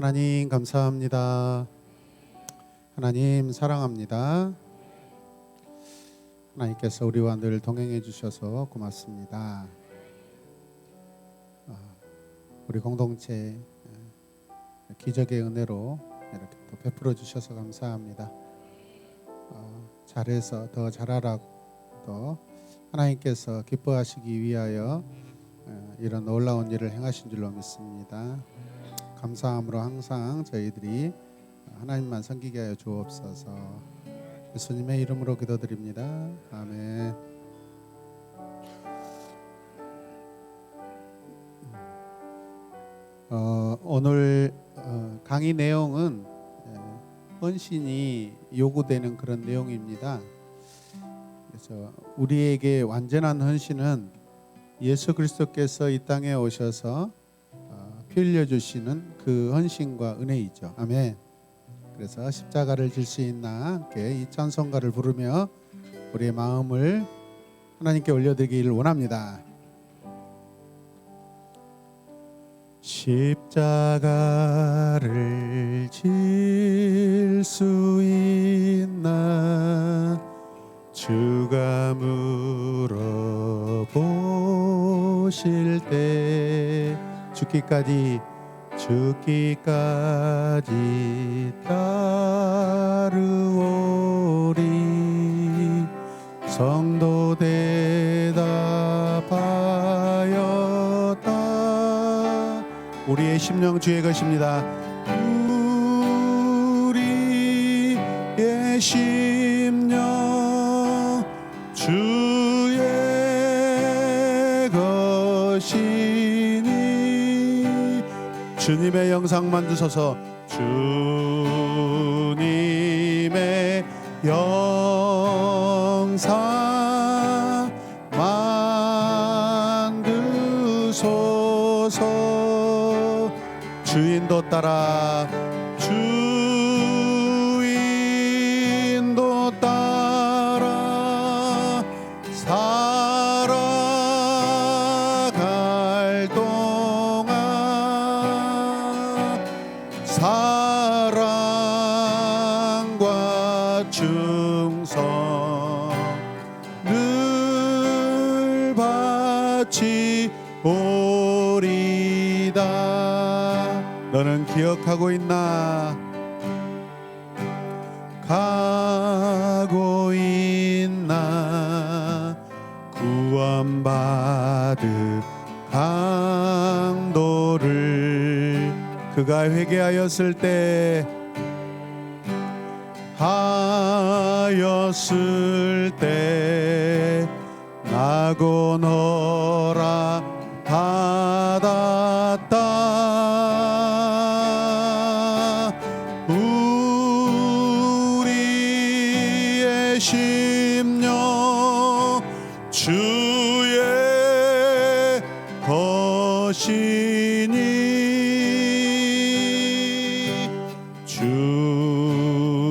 하나님 감사합니다. 하나님 사랑합니다. 하나님께서 우리와 늘 동행해 주셔서 고맙습니다. 우리 공동체 기적의 은혜로 이렇게 또 베풀어 주셔서 감사합니다. 잘해서 더 잘하라고 또 하나님께서 기뻐하시기 위하여 이런 놀라운 일을 행하신 줄로 믿습니다. 감사함으로 항상 저희들이 하나님만 섬기게 하여 주옵소서. 예수님의 이름으로 기도드립니다. 아멘. 오늘 강의 내용은 헌신이 요구되는 그런 내용입니다. 그래서 우리에게 완전한 헌신은 예수 그리스도께서 이 땅에 오셔서 피 흘려 주시는 그 헌신과 은혜이죠. 아멘. 그래서 십자가를 질 수 있나 함께 이 찬송가를 부르며 우리의 마음을 하나님께 올려드리기를 원합니다. 십자가를 질 수 있나 주가 물어보실 때 죽기까지 따르오리. 성도 대답하였다. 우리의 심령 주의 것입니다. 우리의 심령 주의 것이니. 주님의 영상 만드소서. 주님의 영상 만드소서. 주인도 따라 주인도 따라 살아갈 동안 사랑과 충성을 바치오리다. 너는 기억하고 있나? 가고 있나? 구원받은 강도를 그가 회개하였을 때 나고 너라 받았다. 우리의 심령 주의 것이니.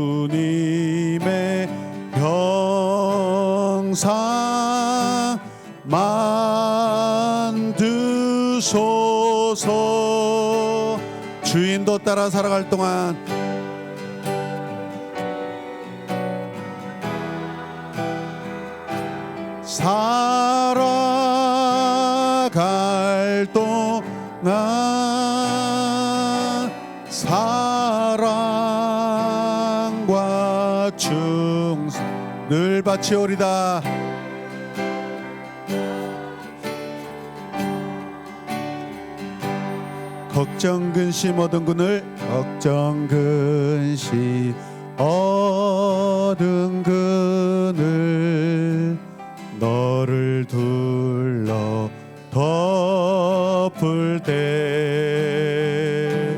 주님의 영상 만드소서. 주인도 따라 살아갈 동안 살아갈 동안 사랑과 충성을 바치오리다. 걱정 근심 얻은 그늘 걱정 근심 얻은 그늘 너를 둘러 덮을 때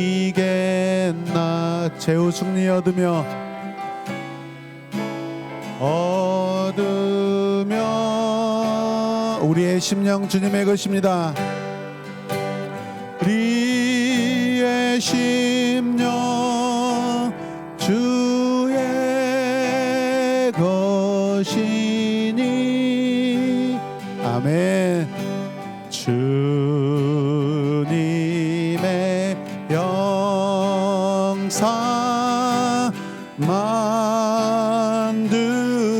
맡기겠나. 제후 승리 얻으며 우리의 심령 주님의 것입니다. 우리의 심령 주의 것이니. 아멘. 주님의 영상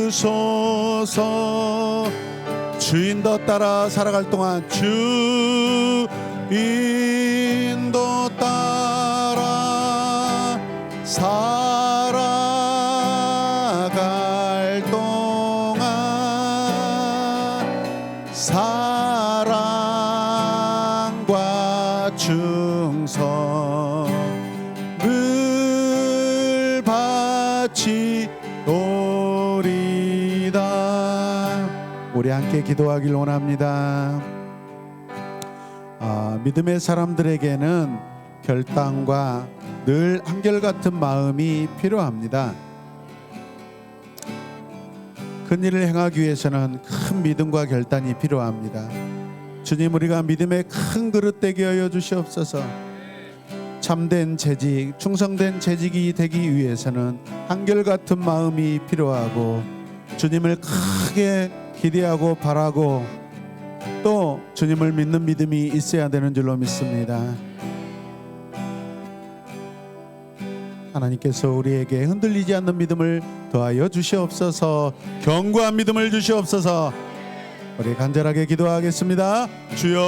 만드소서. 주인도 따라 살아갈 동안 주인도 따라 살아갈 동안 사랑과 충성을 바치오리다. 우리 함께 기도하길 원합니다. 믿음의 사람들에게는 결단과 늘 한결같은 마음이 필요합니다. 큰 일을 행하기 위해서는 큰 믿음과 결단이 필요합니다. 주님, 우리가 믿음의 큰 그릇 되게 하여 주시옵소서. 참된 재직, 충성된 재직이 되기 위해서는 한결같은 마음이 필요하고, 주님을 크게 기대하고 바라고 또 주님을 믿는 믿음이 있어야 되는 줄로 믿습니다. 하나님께서 우리에게 흔들리지 않는 믿음을 더하여 주시옵소서. 견고한 믿음을 주시옵소서. 우리 간절하게 기도하겠습니다. 주여,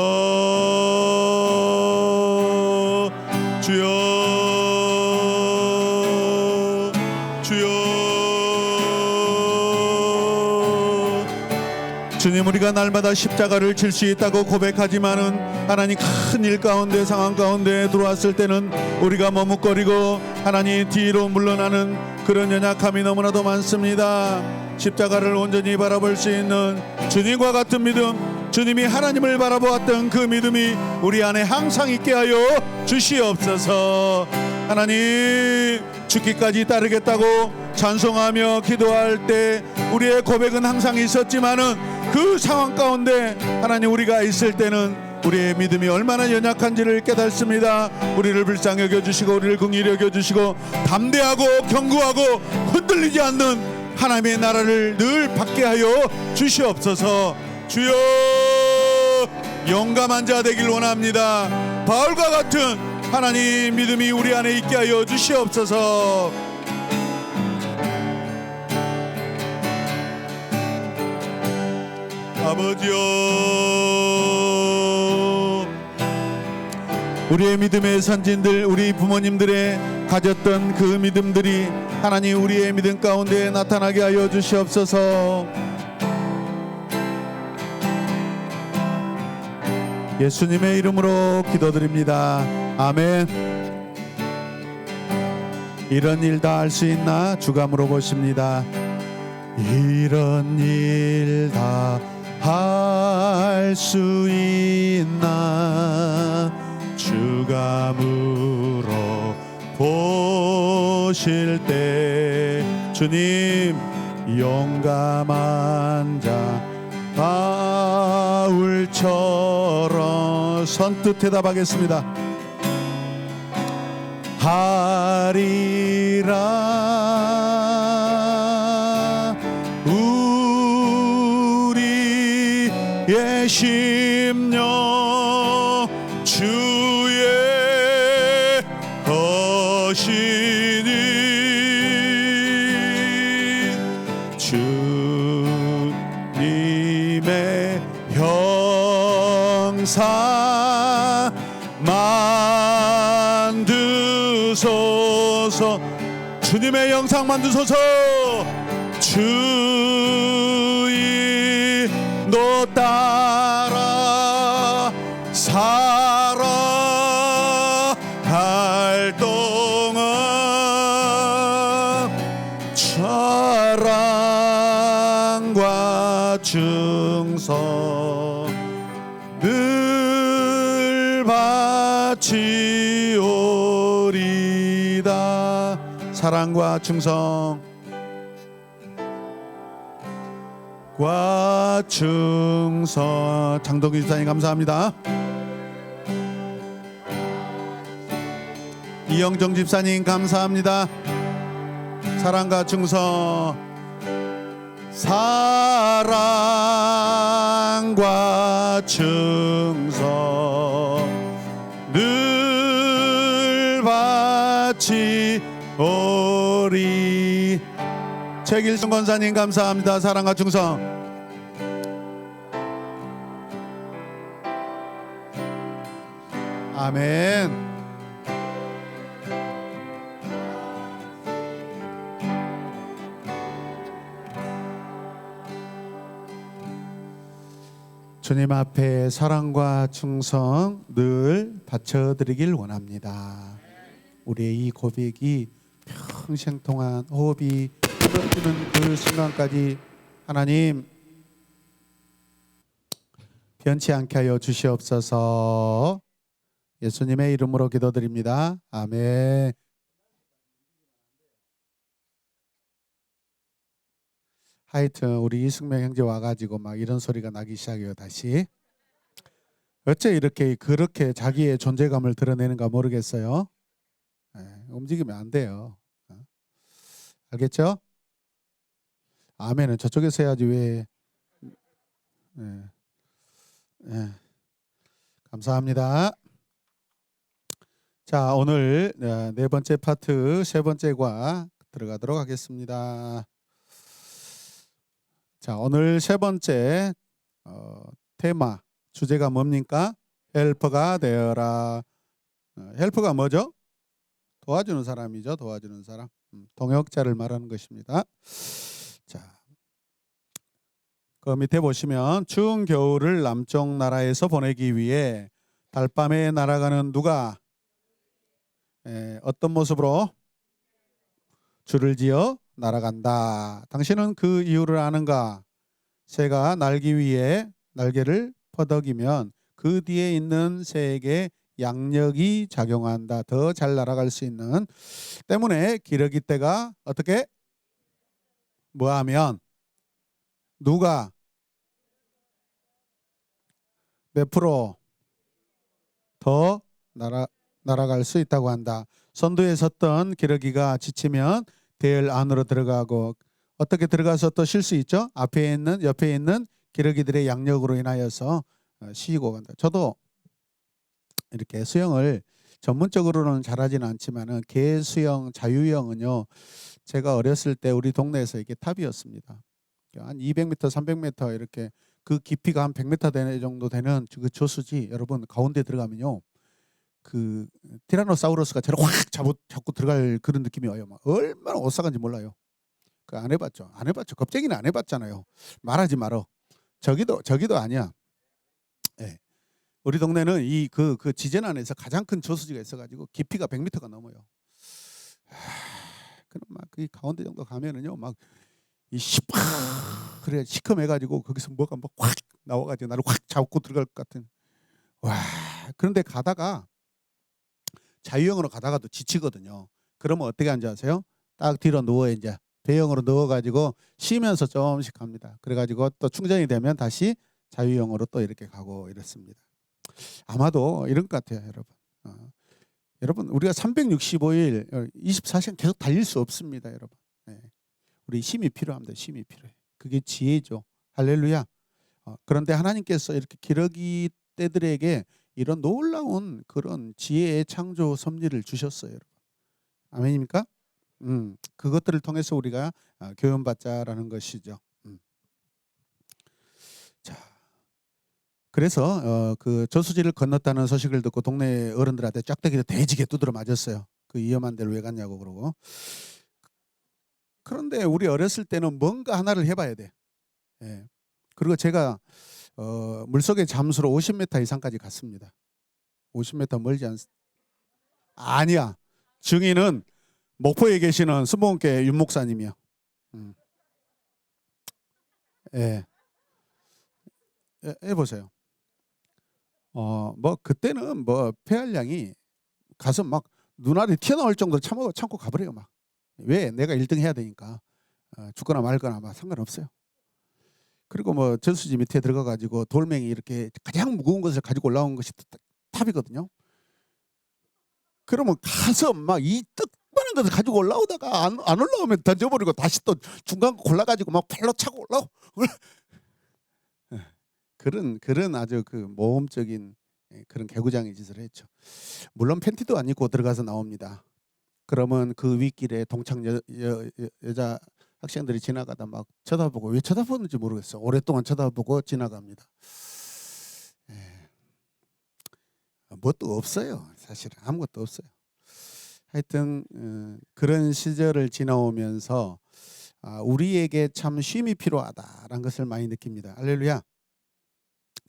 주여, 주여. 주님, 우리가 날마다 십자가를 질 수 있다고 고백하지만은 하나님, 큰 일 가운데, 상황 가운데 들어왔을 때는 우리가 머뭇거리고 하나님 뒤로 물러나는 그런 연약함이 너무나도 많습니다. 십자가를 온전히 바라볼 수 있는 주님과 같은 믿음, 주님이 하나님을 바라보았던 그 믿음이 우리 안에 항상 있게 하여 주시옵소서. 하나님, 죽기까지 따르겠다고 찬송하며 기도할 때 우리의 고백은 항상 있었지만은 그 상황 가운데 하나님, 우리가 있을 때는 우리의 믿음이 얼마나 연약한지를 깨닫습니다. 우리를 불쌍히 여겨주시고 우리를 긍휼히 여겨주시고 담대하고 견고하고 흔들리지 않는 하나님의 나라를 늘 받게 하여 주시옵소서. 주여, 용감한 자 되길 원합니다. 바울과 같은 하나님 믿음이 우리 안에 있게 하여 주시옵소서. 아버지여, 우리의 믿음의 선진들, 우리 부모님들의 가졌던 그 믿음들이 하나님 우리의 믿음 가운데 나타나게 하여 주시옵소서. 예수님의 이름으로 기도드립니다. 아멘. 이런 일 다 할 수 있나? 주가 물어보십니다. 이런 일 다 할 수 있나? 주가 물어보실 때 주님, 용감한 자 바울처럼 선뜻 대답하겠습니다. 하리라. 우리의 심령 주의 것이니 주님의 형상 만드소서. 주님의 영상 만드소서. 주인도 따라 살아갈 동안 사랑과 충성 늘 바치오리다. 사랑과 충성 과 충성. 장동기 집사님 감사합니다. 이영정 집사님 감사합니다. 사랑과 충성. 사랑과 사랑과 충성 늘 바치오리. 최길순 권사님 감사합니다. 사랑과 충성. 아멘. 주님 앞에 사랑과 충성 늘 바쳐드리길 원합니다. 우리의 이 고백이 평생 동안 호흡이 끊어지는 그 순간까지 하나님 변치 않게 하여 주시옵소서. 예수님의 이름으로 기도드립니다. 아멘. 하여튼 우리 이승명 형제 와가지고 막 이런 소리가 나기 시작해요. 다시 어째 이렇게 그렇게 자기의 존재감을 드러내는가 모르겠어요. 움직이면 안 돼요. 알겠죠? 아멘은 저쪽에서 해야지 왜. 감사합니다. 자, 오늘 네 번째 파트 세 번째과 들어가도록 하겠습니다. 자, 오늘 세 번째 테마 주제가 뭡니까? 헬퍼가 되어라. 헬퍼가 뭐죠? 도와주는 사람이죠. 도와주는 사람. 동역자를 말하는 것입니다. 자, 그 밑에 보시면 추운 겨울을 남쪽 나라에서 보내기 위해 달밤에 날아가는 누가 어떤 모습으로 줄을 지어 날아간다. 당신은 그 이유를 아는가? 새가 날기 위해 날개를 퍼덕이면 그 뒤에 있는 새에게 양력이 작용한다. 더 잘 날아갈 수 있는 때문에 기러기 떼가 어떻게 뭐하면 누가 몇 프로 더 날아갈 수 있다고 한다. 선두에 섰던 기러기가 지치면 대열 안으로 들어가고 어떻게 들어가서 또 쉴 수 있죠? 앞에 있는 옆에 있는 기러기들의 양력으로 인하여서 쉬고 간다. 저도 이렇게 수영을 전문적으로는 잘하지는 않지만은 개 수영, 자유형은요. 제가 어렸을 때 우리 동네에서 이게 탑이었습니다. 한 200m, 300m 이렇게 그 깊이가 한 100m 되는 정도 되는 그 저수지 여러분 가운데 들어가면요. 그 티라노사우루스가 저를 확 잡고 들어갈 그런 느낌이 와요. 막 얼마나 오싹한지 몰라요. 그 안 해봤죠. 안 해봤죠. 겁쟁이는 안 해봤잖아요. 말하지 말어. 저기도 아니야. 네. 우리 동네는 이 그 지전 안에서 가장 큰 저수지가 있어가지고 깊이가 100m가 넘어요. 그럼 막 그 가운데 정도 가면은요, 막 이 그래 시커매가지고 거기서 뭐가 막 확 나와가지고 나를 확 잡고 들어갈 것 같은. 와. 그런데 가다가 자유형으로 가다가도 지치거든요. 그러면 어떻게 하는지 아세요? 딱 뒤로 누워 이제 배영으로 누워가지고 쉬면서 조금씩 갑니다. 그래가지고 또 충전이 되면 다시 자유형으로 또 이렇게 가고 이렇습니다. 아마도 이런 것 같아요, 여러분. 여러분 우리가 365일 24시간 계속 달릴 수 없습니다, 여러분. 우리 힘이 필요합니다. 힘이 필요해. 그게 지혜죠. 할렐루야. 그런데 하나님께서 이렇게 기러기 떼들에게 이런 놀라운 그런 지혜의 창조 섭리를 주셨어요, 여러분. 아멘입니까? 그것들을 통해서 우리가 교훈받자라는 것이죠. 자, 그래서 그 저수지를 건넜다는 소식을 듣고 동네 어른들한테 짝대기를 대지게 두드려 맞았어요. 그 위험한 데를 왜 갔냐고 그러고. 그런데 우리 어렸을 때는 뭔가 하나를 해봐야 돼. 예. 그리고 제가 물속에 잠수로 50m 이상까지 갔습니다. 50m 멀지 않습니다. 아니야. 증인은 목포에 계시는 수목원교회 윤 목사님이요. 예. 해보세요. 뭐 그때는 뭐 폐활량이 가서 막 눈알이 튀어나올 정도로 참고 가버려요 막. 왜? 내가 1등 해야 되니까. 죽거나 말거나 막 상관없어요. 그리고 뭐 저수지 밑에 들어가가지고 돌멩이 이렇게 가장 무거운 것을 가지고 올라온 것이 탑이거든요. 그러면 가서 막 이 떡만한 것을 가지고 올라오다가 안 올라오면 던져버리고 다시 또 중간 골라가지고 막 팔로 차고 올라오. 그런 아주 그 모험적인 그런 개구장의 짓을 했죠. 물론 팬티도 안 입고 들어가서 나옵니다. 그러면 그 윗길에 동창 여자 학생들이 지나가다 막 쳐다보고, 왜 쳐다보는지 모르겠어. 오랫동안 쳐다보고 지나갑니다. 뭣도 없어요. 사실은 아무것도 없어요. 하여튼 그런 시절을 지나오면서 우리에게 참 쉼이 필요하다라는 것을 많이 느낍니다. 할렐루야.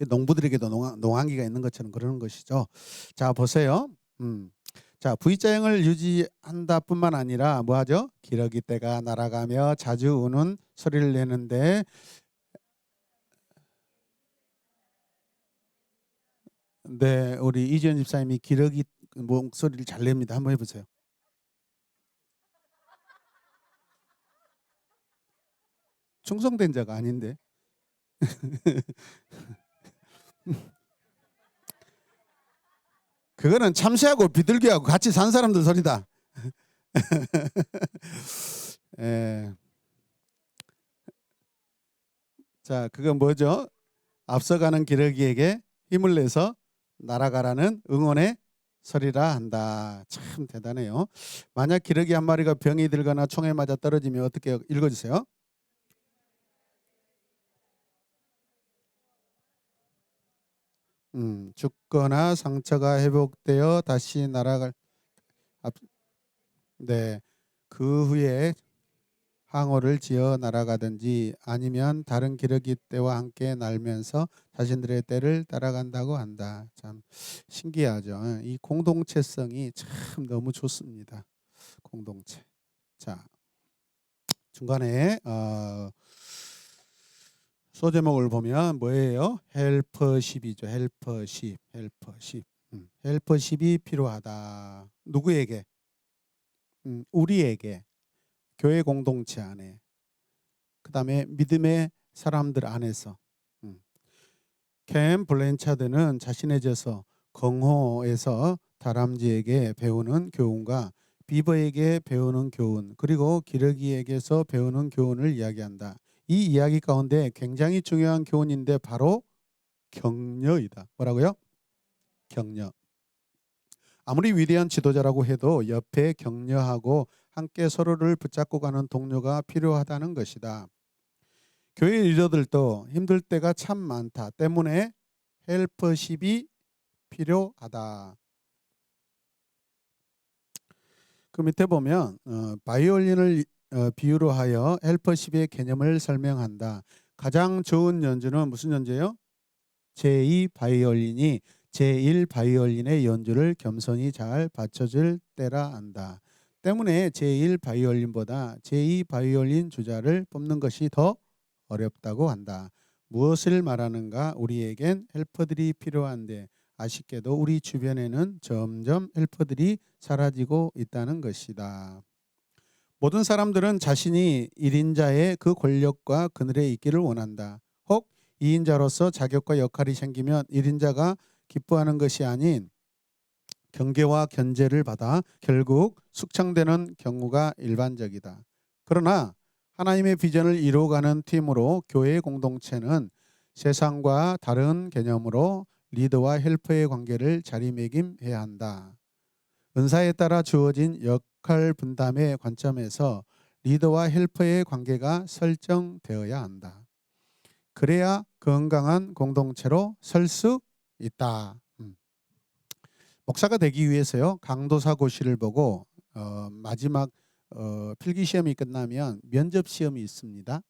농부들에게도 농한기가 있는 것처럼 그러는 것이죠. 자, 보세요. 자, V자형을 유지한다 뿐만 아니라 뭐하죠? 기러기 떼가 날아가며 자주 우는 소리를 내는데, 네, 우리 이지연 집사님이 기러기 목소리를 잘 냅니다. 한번 해보세요. 충성된 자가 아닌데. 그거는 참새하고 비둘기하고 같이 산 사람들 소리다. 예. 자, 그건 뭐죠? 앞서가는 기러기에게 힘을 내서 날아가라는 응원의 소리라 한다. 참 대단해요. 만약 기러기 한 마리가 병이 들거나 총에 맞아 떨어지면 어떻게 읽어주세요? 죽거나 상처가 회복되어 다시 날아갈. 앞, 네. 그 후에 항오를 지어 날아가든지 아니면 다른 기러기 떼와 함께 날면서 자신들의 떼를 따라간다고 한다. 참 신기하죠. 이 공동체성이 참 너무 좋습니다. 공동체. 자, 중간에 소제목을 보면 뭐예요? 헬퍼십이죠. 헬퍼십. 헬퍼십이 필요하다. 누구에게? 우리에게. 교회 공동체 안에. 그다음에 믿음의 사람들 안에서. 캠 블렌차드는 자신의 저서 공허에서 다람쥐에게 배우는 교훈과 비버에게 배우는 교훈, 그리고 기러기에게서 배우는 교훈을 이야기한다. 이 이야기 가운데 굉장히 중요한 교훈인데 바로 격려이다. 뭐라고요? 격려. 아무리 위대한 지도자라고 해도 옆에 격려하고 함께 서로를 붙잡고 가는 동료가 필요하다는 것이다. 교회 리더들도 힘들 때가 참 많다 때문에 헬퍼십이 필요하다. 그 밑에 보면 바이올린을 비유로 하여 헬퍼십의 개념을 설명한다. 가장 좋은 연주는 무슨 연주예요? 제2 바이올린이 제1 바이올린의 연주를 겸손히 잘 받쳐줄 때라 한다. 때문에 제1 바이올린보다 제2 바이올린 주자를 뽑는 것이 더 어렵다고 한다. 무엇을 말하는가? 우리에겐 헬퍼들이 필요한데 아쉽게도 우리 주변에는 점점 헬퍼들이 사라지고 있다는 것이다. 모든 사람들은 자신이 1인자의 그 권력과 그늘에 있기를 원한다. 혹 2인자로서 자격과 역할이 생기면 1인자가 기뻐하는 것이 아닌 경계와 견제를 받아 결국 숙청되는 경우가 일반적이다. 그러나 하나님의 비전을 이루어가는 팀으로 교회 공동체는 세상과 다른 개념으로 리더와 헬퍼의 관계를 자리매김해야 한다. 은사에 따라 주어진 역할 분담의 관점에서 리더와 헬퍼의 관계가 설정되어야 한다. 그래야 건강한 공동체로 설 수 있다. 목사가 되기 위해서요, 강도사고시를 보고 마지막 필기 시험이 끝나면 면접 시험이 있습니다.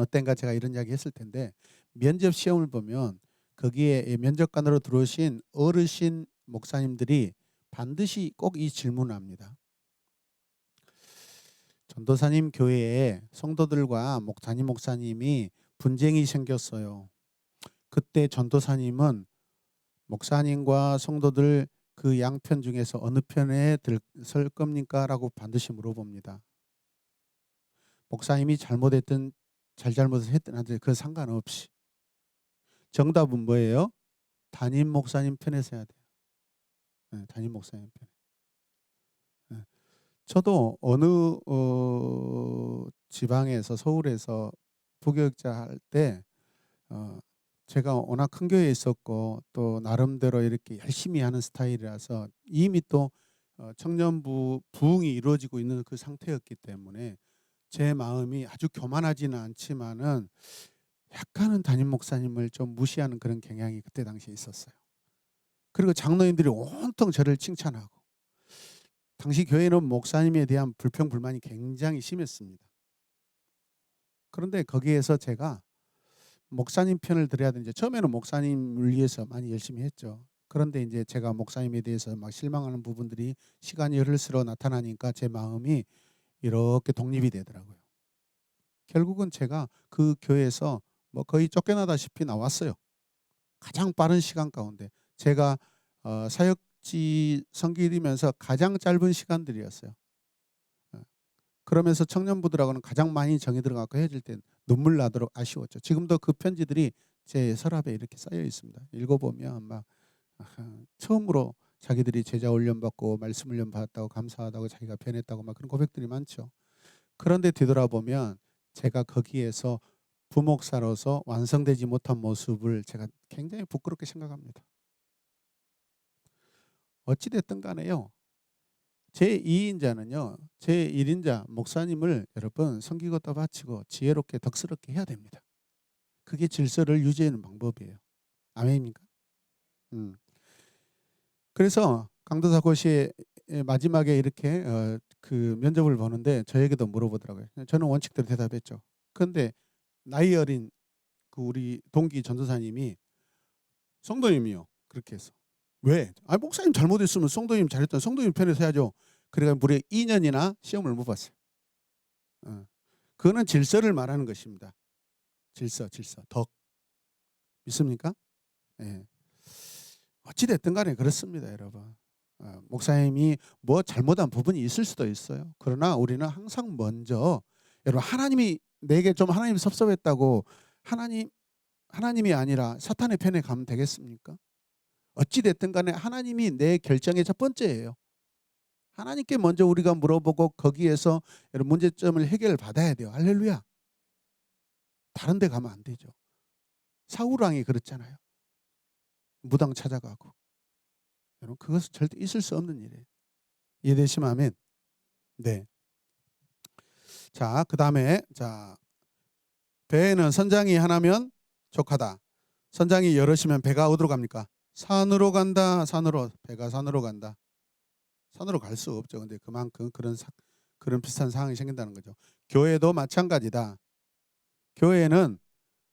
땐가 제가 이런 이야기 했을 텐데, 면접 시험을 보면 거기에 면접관으로 들어오신 어르신 목사님들이 반드시 꼭 이 질문을 합니다. 전도사님 교회에 성도들과 담임 목사님이 분쟁이 생겼어요. 그때 전도사님은 목사님과 성도들 그 양편 중에서 어느 편에 설 겁니까? 라고 반드시 물어봅니다. 목사님이 잘못했든 잘못을 했든 한데 그 상관없이 정답은 뭐예요? 담임 목사님 편에 서야 돼요. 네, 담임 목사님 편에. 네. 저도 어느 지방에서 서울에서 부교육자 할 때 어, 제가 워낙 큰 교회에 있었고 또 나름대로 이렇게 열심히 하는 스타일이라서 이미 또 청년부 부흥이 이루어지고 있는 그 상태였기 때문에 제 마음이 아주 교만하지는 않지만은 약간은 담임 목사님을 좀 무시하는 그런 경향이 그때 당시에 있었어요. 그리고 장로님들이 온통 저를 칭찬하고 당시 교회는 목사님에 대한 불평 불만이 굉장히 심했습니다. 그런데 거기에서 제가 목사님 편을 들어야 되는데 처음에는 목사님을 위해서 많이 열심히 했죠. 그런데 이제 제가 목사님에 대해서 막 실망하는 부분들이 시간이 흐를수록 나타나니까 제 마음이 이렇게 독립이 되더라고요. 결국은 제가 그 교회에서 뭐 거의 쫓겨나다시피 나왔어요. 가장 빠른 시간 가운데 제가 사역지 섬기면서 가장 짧은 시간들이었어요. 어, 그러면서 청년부들하고는 가장 많이 정이 들어가고 헤어질 때 눈물 나도록 아쉬웠죠. 지금도 그 편지들이 제 서랍에 이렇게 쌓여 있습니다. 읽어보면 막 처음으로 자기들이 제자 훈련 받고 말씀 훈련 받았다고 감사하다고 자기가 변했다고 막 그런 고백들이 많죠. 그런데 뒤돌아보면 제가 거기에서 부목사로서 완성되지 못한 모습을 제가 굉장히 부끄럽게 생각합니다. 어찌됐든 간에요. 제2인자는요. 제1인자 목사님을 여러분 섬기고 떠받치고 지혜롭게 덕스럽게 해야 됩니다. 그게 질서를 유지하는 방법이에요. 아멘입니까? 그래서 강도사 고시의 마지막에 이렇게 그 면접을 보는데 저에게도 물어보더라고요. 저는 원칙대로 대답했죠. 그런데 나이 어린 그 우리 동기 전도사님이 성도님이요. 그렇게 해서 왜? 아 목사님 잘못했으면 성도님 잘했던 성도님 편에서 해야죠. 그래가 무려 2년이나 시험을 못 봤어요. 그거는 질서를 말하는 것입니다. 질서, 덕. 믿습니까? 예. 어찌됐든 간에 그렇습니다, 여러분. 목사님이 뭐 잘못한 부분이 있을 수도 있어요. 그러나 우리는 항상 먼저 여러분 하나님이 내게 좀 하나님 섭섭했다고 하나님이 아니라 사탄의 편에 가면 되겠습니까? 어찌됐든 간에 하나님이 내 결정의 첫 번째예요. 하나님께 먼저 우리가 물어보고 거기에서 여러분 문제점을 해결을 받아야 돼요. 할렐루야. 다른 데 가면 안 되죠. 사울 왕이 그랬잖아요. 무당 찾아가고. 여러분 그것은 절대 있을 수 없는 일이에요. 이해되시면 아멘. 네. 자, 그다음에 자, 배에는 선장이 하나면 족하다. 선장이 여럿이면 배가 어디로 갑니까? 산으로 간다. 산으로. 배가 산으로 간다. 산으로 갈 수 없죠. 근데 그만큼 그런 비슷한 상황이 생긴다는 거죠. 교회도 마찬가지다. 교회에는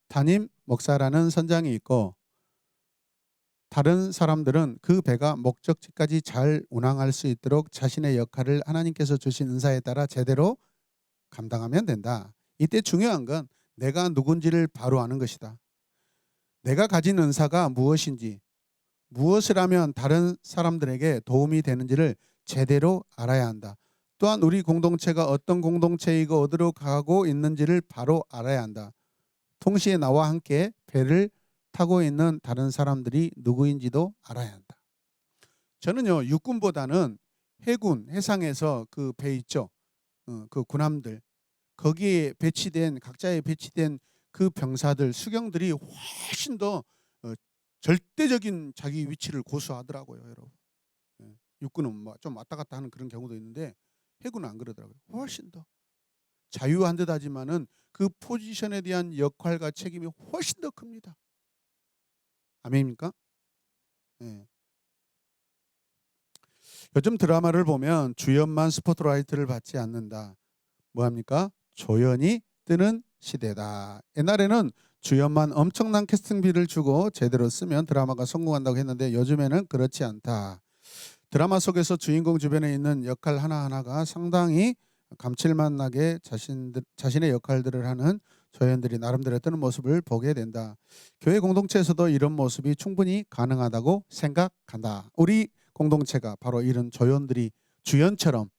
담임 목사라는 선장이 있고 다른 사람들은 그 배가 목적지까지 잘 운항할 수 있도록 자신의 역할을 하나님께서 주신 은사에 따라 제대로 감당하면 된다. 이때 중요한 건 내가 누군지를 바로 아는 것이다. 내가 가진 은사가 무엇인지, 무엇을 하면 다른 사람들에게 도움이 되는지를 제대로 알아야 한다. 또한 우리 공동체가 어떤 공동체이고 어디로 가고 있는지를 바로 알아야 한다. 동시에 나와 함께 배를 타고 있는 다른 사람들이 누구인지도 알아야 한다. 저는요 육군보다는 해군, 해상에서 그 배 있죠. 그 군함들 거기에 배치된 각자에 배치된 그 병사들 수경들이 훨씬 더 절대적인 자기 위치를 고수하더라고요, 여러분. 육군은 뭐 좀 왔다 갔다 하는 그런 경우도 있는데 해군은 안 그러더라고요. 훨씬 더 자유한 듯하지만은 그 포지션에 대한 역할과 책임이 훨씬 더 큽니다. 아멘입니까? 네. 요즘 드라마를 보면 주연만 스포트라이트를 받지 않는다. 뭐합니까? 조연이 뜨는 시대다. 옛날에는 주연만 엄청난 캐스팅비를 주고 제대로 쓰면 드라마가 성공한다고 했는데 요즘에는 그렇지 않다. 드라마 속에서 주인공 주변에 있는 역할 하나하나가 상당히 감칠맛 나게 자신의 역할들을 하는 조연들이 나름대로 뜨는 모습을 보게 된다. 교회 공동체에서도 이런 모습이 충분히 가능하다고 생각한다. 우리 공동체가 바로 이런 조연들이 주연처럼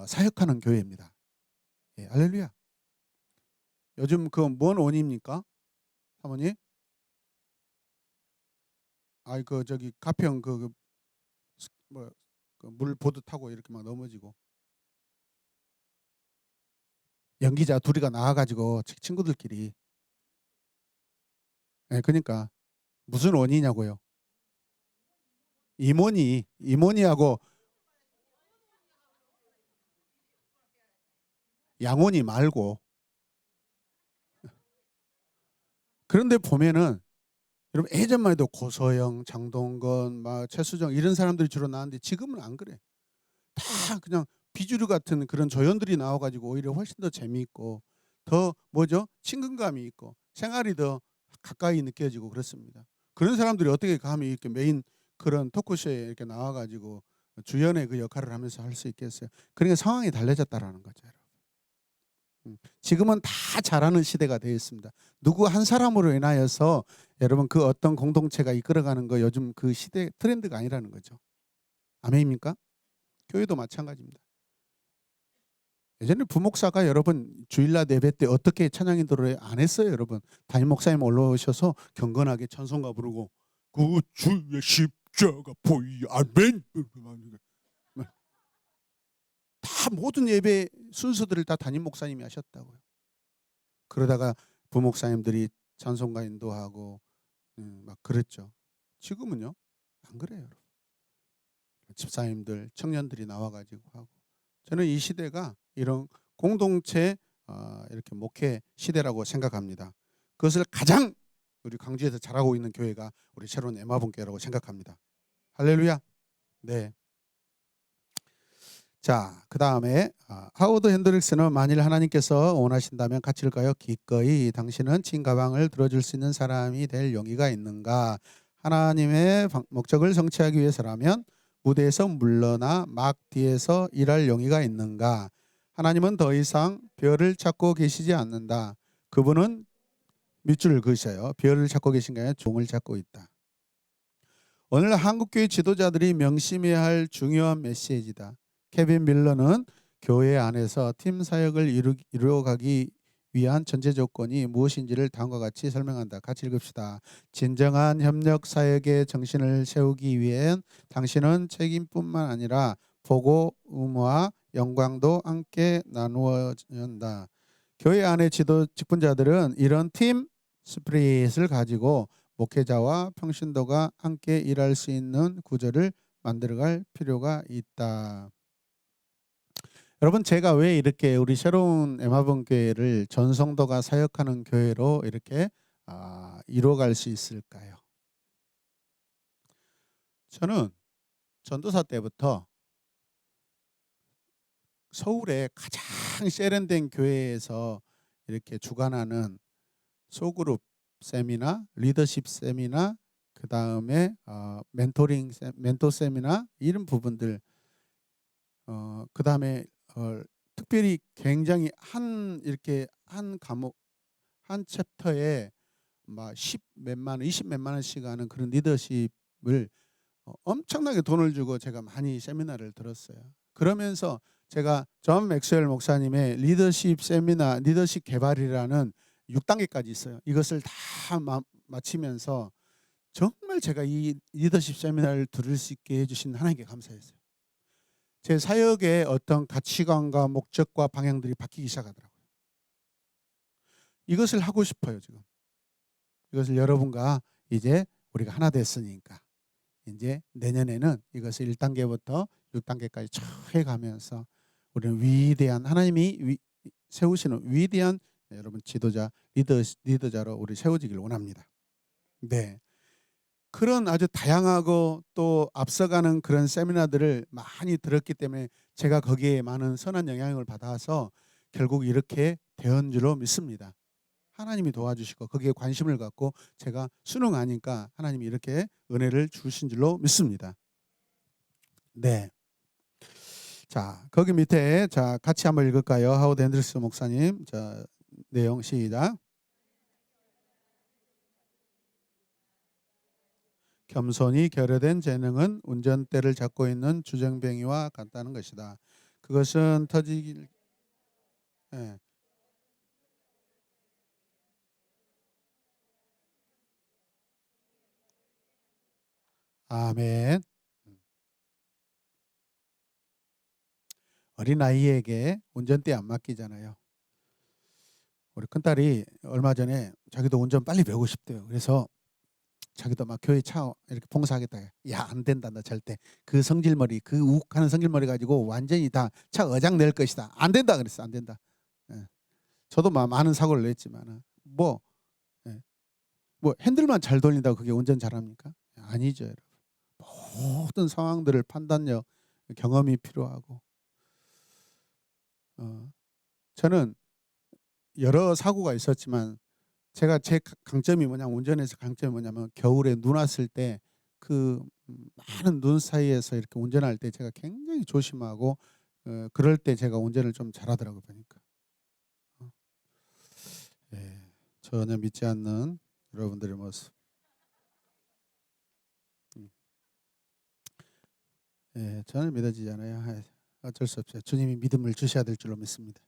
사역하는 교회입니다. 예, 할렐루야. 요즘 그 뭔 원입니까? 사모님? 아이 그 저기 가평 물 보드 타고 이렇게 막 넘어지고 연기자 둘이가 나와가지고 친구들끼리 예, 그러니까 무슨 원이냐고요. 이모니하고 양원이 말고. 그런데 보면은 여러분 예전만 해도 고소영, 장동건, 막 최수정 이런 사람들이 주로 나왔는데 지금은 안 그래. 다 그냥 비주류 같은 그런 조연들이 나와가지고 오히려 훨씬 더 재미있고 더 뭐죠? 친근감이 있고 생활이 더 가까이 느껴지고 그렇습니다. 그런 사람들이 어떻게 감히 이렇게 메인 그런 토크쇼에 이렇게 나와가지고 주연의 그 역할을 하면서 할 수 있겠어요? 그러니까 상황이 달라졌다라는 거죠. 지금은 다 잘하는 시대가 되어 있습니다. 누구 한 사람으로 인하여서 여러분 그 어떤 공동체가 이끌어가는 거 요즘 그 시대 트렌드가 아니라는 거죠. 아멘입니까? 교회도 마찬가지입니다. 예전에 부목사가 여러분 주일날 예배 때 어떻게 찬양 인도를 안 했어요, 여러분. 담임 목사님 올라오셔서 경건하게 찬송가 부르고 그 주의 십자가 보이 아멘. 다 모든 예배 순서들을 다 담임 목사님이 하셨다고요. 그러다가 부목사님들이 찬송가 인도하고 막 그랬죠. 지금은요 안 그래요, 여러분. 집사님들, 청년들이 나와가지고 하고. 저는 이 시대가 이런 공동체 이렇게 목회 시대라고 생각합니다. 그것을 가장 우리 광주에서 잘하고 있는 교회가 우리 새로운 에마분교회라고 생각합니다. 할렐루야. 네. 자, 그 다음에 하워드 핸드릭스는 만일 하나님께서 원하신다면 가치일까요? 기꺼이 당신은 진 가방을 들어줄 수 있는 사람이 될 용의가 있는가? 하나님의 목적을 성취하기 위해서라면 무대에서 물러나 막 뒤에서 일할 용의가 있는가? 하나님은 더 이상 별을 찾고 계시지 않는다. 그분은 밑줄을 그으셔요. 별을 찾고 계신 게 아니라 종을 찾고 있다. 오늘 한국교회 지도자들이 명심해야 할 중요한 메시지다. 케빈 밀러는 교회 안에서 팀 사역을 이루어가기 위한 전제 조건이 무엇인지를 다음과 같이 설명한다. 같이 읽읍시다. 진정한 협력 사역의 정신을 세우기 위한 당신은 책임뿐만 아니라 보고 의무와 영광도 함께 나누어야 한다. 교회 안의 직분자들은 이런 팀 스피릿을 가지고 목회자와 평신도가 함께 일할 수 있는 구조를 만들어갈 필요가 있다. 여러분, 제가 왜 이렇게 우리 새로운 에마본 교회를 전성도가 사역하는 교회로 이렇게 이루어갈 수 있을까요? 저는 전도사 때부터 서울의 가장 세련된 교회에서 이렇게 주관하는 소그룹 세미나, 리더십 세미나, 그 다음에 멘토 세미나 이런 부분들, 그 다음에 특별히 굉장히 이렇게 한 과목 한 챕터에 막 10 몇만 원, 20 몇만 원씩 하는 그런 리더십을 엄청나게 돈을 주고 제가 많이 세미나를 들었어요. 그러면서 제가 존 맥스웰 목사님의 리더십 세미나, 리더십 개발이라는 6단계까지 있어요. 이것을 다 마치면서 정말 제가 이 리더십 세미나를 들을 수 있게 해주신 하나님께 감사했어요. 제 사역의 어떤 가치관과 목적과 방향들이 바뀌기 시작하더라고요. 이것을 하고 싶어요, 지금. 이것을 여러분과 이제 우리가 하나 됐으니까 이제 내년에는 이것을 1단계부터 6단계까지 쭉 해가면서 우리는 위대한 하나님이 세우시는 위대한 여러분 지도자, 리더자로 우리 세워지길 원합니다. 네. 그런 아주 다양하고 또 앞서가는 그런 세미나들을 많이 들었기 때문에 제가 거기에 많은 선한 영향을 받아서 결국 이렇게 된 줄로 믿습니다. 하나님이 도와주시고 거기에 관심을 갖고 제가 순응하니까 하나님이 이렇게 은혜를 주신 줄로 믿습니다. 네. 자, 거기 밑에 자 같이 한번 읽을까요? 하워드 핸드리스 목사님. 자, 내용 시작. 겸손히 결여된 재능은 운전대를 잡고 있는 주정뱅이와 같다는 것이다. 그것은 터지길 예. 아멘. 어린아이에게 운전대 안 맡기잖아요. 우리 큰딸이 얼마 전에 자기도 운전 빨리 배우고 싶대요. 그래서 자기도 막 교회 차 이렇게 봉사하겠다. 야, 안 된다. 너 절대. 그 성질머리, 그 욱하는 성질머리 가지고 완전히 다 차 어장 낼 것이다. 안 된다 그랬어. 안 된다. 예. 저도 많은 사고를 냈지만 뭐, 예. 뭐 핸들만 잘 돌린다고 그게 운전 잘합니까? 아니죠, 여러분. 모든 상황들을 판단력, 경험이 필요하고. 저는 여러 사고가 있었지만 제가 제 강점이 뭐냐면 운전에서 강점이 뭐냐면 겨울에 눈 왔을 때 그 많은 눈 사이에서 이렇게 운전할 때 제가 굉장히 조심하고 그럴 때 제가 운전을 좀 잘하더라고요 보니까. 예, 전혀 믿지 않는 여러분들의 모습. 예, 저는 믿어지지 않아요. 어쩔 수 없어요. 주님이 믿음을 주셔야 될 줄로 믿습니다.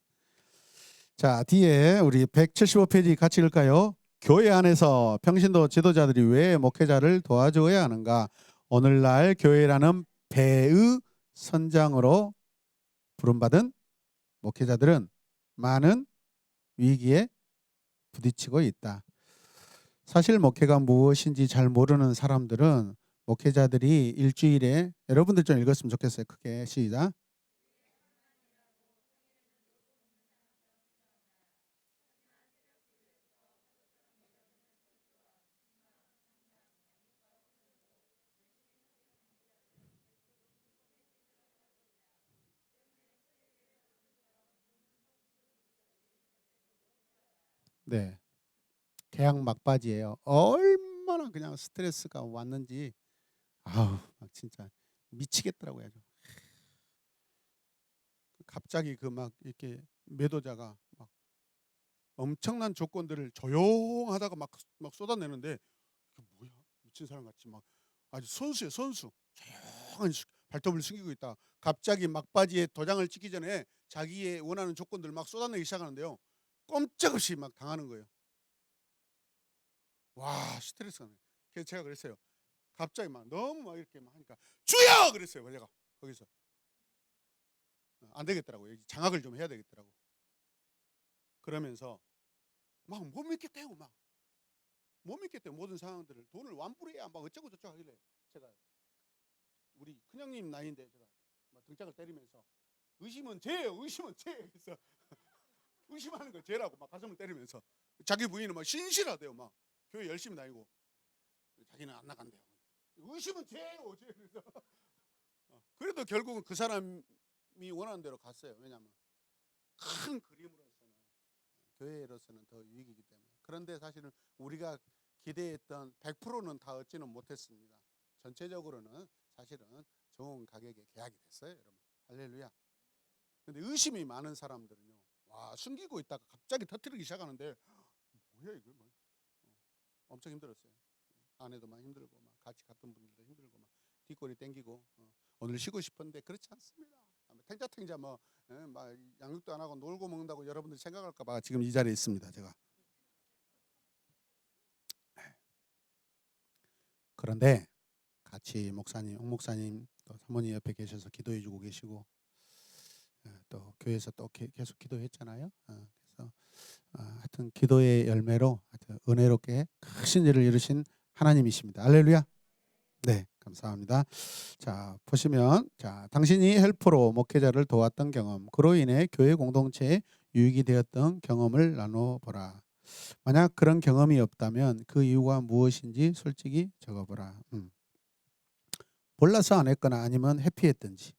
자, 뒤에 우리 175페이지 같이 읽을까요? 교회 안에서 평신도 지도자들이 왜 목회자를 도와줘야 하는가? 오늘날 교회라는 배의 선장으로 부름받은 목회자들은 많은 위기에 부딪히고 있다. 사실 목회가 무엇인지 잘 모르는 사람들은 목회자들이 일주일에 여러분들 좀 읽었으면 좋겠어요. 크게 시작. 네. 계약 막바지예요. 얼마나 그냥 스트레스가 왔는지 아우 막 진짜 미치겠더라고요. 갑자기 그 막 이렇게 매도자가 막 엄청난 조건들을 조용하다가 막 쏟아내는데 그 뭐야 미친 사람 같이 막 아주 선수예요 선수. 조용한 발톱을 숨기고 있다. 갑자기 막바지에 도장을 찍기 전에 자기의 원하는 조건들을 막 쏟아내기 시작하는데요. 꼼짝없이 막 당하는 거예요. 와 스트레스가 나요. 그래서 제가 그랬어요. 갑자기 막 너무 막 이렇게 막 하니까 주여 그랬어요. 제가 거기서 안 되겠더라고요. 장악을 좀 해야 되겠더라고. 그러면서 막 못 믿겠대요. 막 못 믿겠대요. 모든 상황들을 돈을 완불해야 막 어쩌고 저쩌고 하길래 제가 우리 큰형님 나이인데 제가 막 등짝을 때리면서 의심은 죄예요. 의심은 죄. 그래서 의심하는 거 죄라고 막 가슴을 때리면서 자기 부인은 막 신실하대요. 막 교회 열심히 다니고 자기는 안 나간대요. 의심은 죄예요. 죄. 그래서 그래도 결국은 그 사람이 원하는 대로 갔어요. 왜냐하면 큰 그림으로서는 교회로서는 더 유익이기 때문에. 그런데 사실은 우리가 기대했던 100%는 다 얻지는 못했습니다. 전체적으로는 사실은 좋은 가격에 계약이 됐어요, 여러분. 할렐루야. 근데 의심이 많은 사람들은요, 와 숨기고 있다가 갑자기 터뜨리기 시작하는데 뭐야 이거 뭐. 엄청 힘들었어요. 아내도 막 힘들고 막 같이 갔던 분들도 힘들고 막 뒷골이 땡기고 오늘 쉬고 싶은데 그렇지 않습니다. 탱자탱자 뭐 막 양육도 안 하고 놀고 먹는다고 여러분들 생각할까 봐 지금 이 자리에 있습니다. 제가. 그런데 같이 목사님, 홍 목사님 또 사모님 옆에 계셔서 기도해주고 계시고 또 교회에서 또 계속 기도했잖아요. 그래서 하여튼 기도의 열매로 하여튼 은혜롭게 크신 일을 이루신 하나님이십니다. 할렐루야. 네, 감사합니다. 자, 보시면 자, 당신이 헬퍼로 목회자를 도왔던 경험, 그로 인해 교회 공동체에 유익이 되었던 경험을 나눠 보라. 만약 그런 경험이 없다면 그 이유가 무엇인지 솔직히 적어보라. 몰라서 안 했거나 아니면 회피했든지,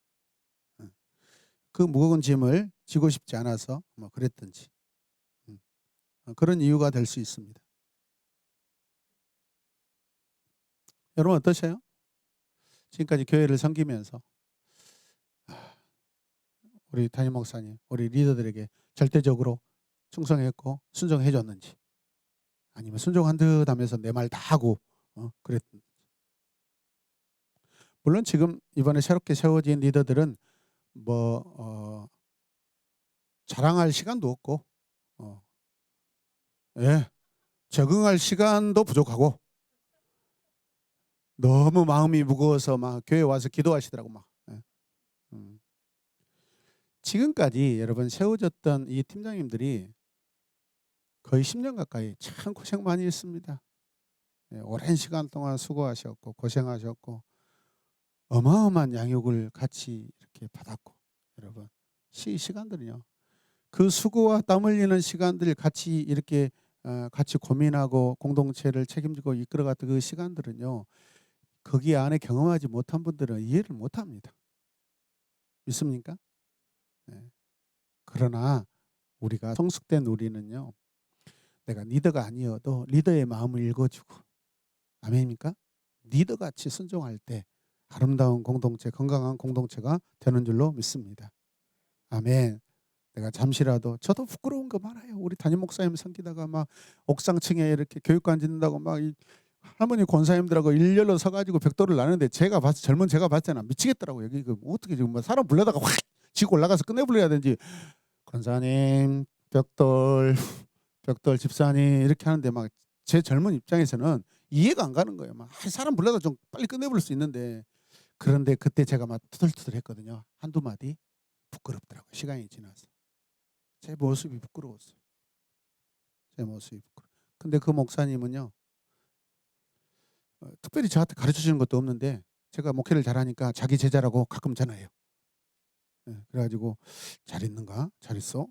그 무거운 짐을 지고 싶지 않아서 뭐 그랬든지, 그런 이유가 될 수 있습니다. 여러분 어떠세요? 지금까지 교회를 섬기면서 우리 담임 목사님, 우리 리더들에게 절대적으로 충성했고 순종해 줬는지, 아니면 순종한 듯 하면서 내 말 다 하고 그랬든지. 물론 지금 이번에 새롭게 세워진 리더들은 뭐 자랑할 시간도 없고 예, 적응할 시간도 부족하고 너무 마음이 무거워서 막 교회 와서 기도하시더라고 막. 예. 지금까지 여러분 세워졌던 이 팀장님들이 거의 10년 가까이 참 고생 많이 했습니다. 예, 오랜 시간 동안 수고하셨고 고생하셨고 어마어마한 양육을 같이 이렇게 받았고, 여러분 시간들은요, 그 수고와 땀 흘리는 시간들 같이 이렇게 같이 고민하고 공동체를 책임지고 이끌어갔던 그 시간들은요, 거기 안에 경험하지 못한 분들은 이해를 못합니다. 믿습니까? 네. 그러나 우리가 성숙된 우리는요, 내가 리더가 아니어도 리더의 마음을 읽어주고, 아멘입니까? 리더같이 순종할 때 아름다운 공동체, 건강한 공동체가 되는 줄로 믿습니다. 아멘. 내가 잠시라도, 저도 부끄러운 거 많아요. 우리 담임 목사님 섬기다가 막 옥상층에 이렇게 교육관 짓는다고 막 할머니 권사님들하고 일렬로 서가지고 벽돌을 나는데, 제가 봤을 젊은 제가 봤잖아, 미치겠더라고. 여기 그 어떻게 지금 뭐 사람 불러다가 확 지고 올라가서 끝내버려야 되는지, 권사님 벽돌 집사님 이렇게 하는데 막 제 젊은 입장에서는 이해가 안 가는 거예요. 막 사람 불러다 좀 빨리 끝내버릴 수 있는데, 그런데 그때 제가 막 투덜투덜했거든요. 한두 마디. 부끄럽더라고요. 시간이 지나서 제 모습이 부끄러웠어요. 제 모습이 부끄러워. 근데 그 목사님은요, 특별히 저한테 가르쳐 주는 것도 없는데 제가 목회를 잘하니까 자기 제자라고 가끔 전화해요. 네, 그래가지고 잘 있는가? 잘 있어?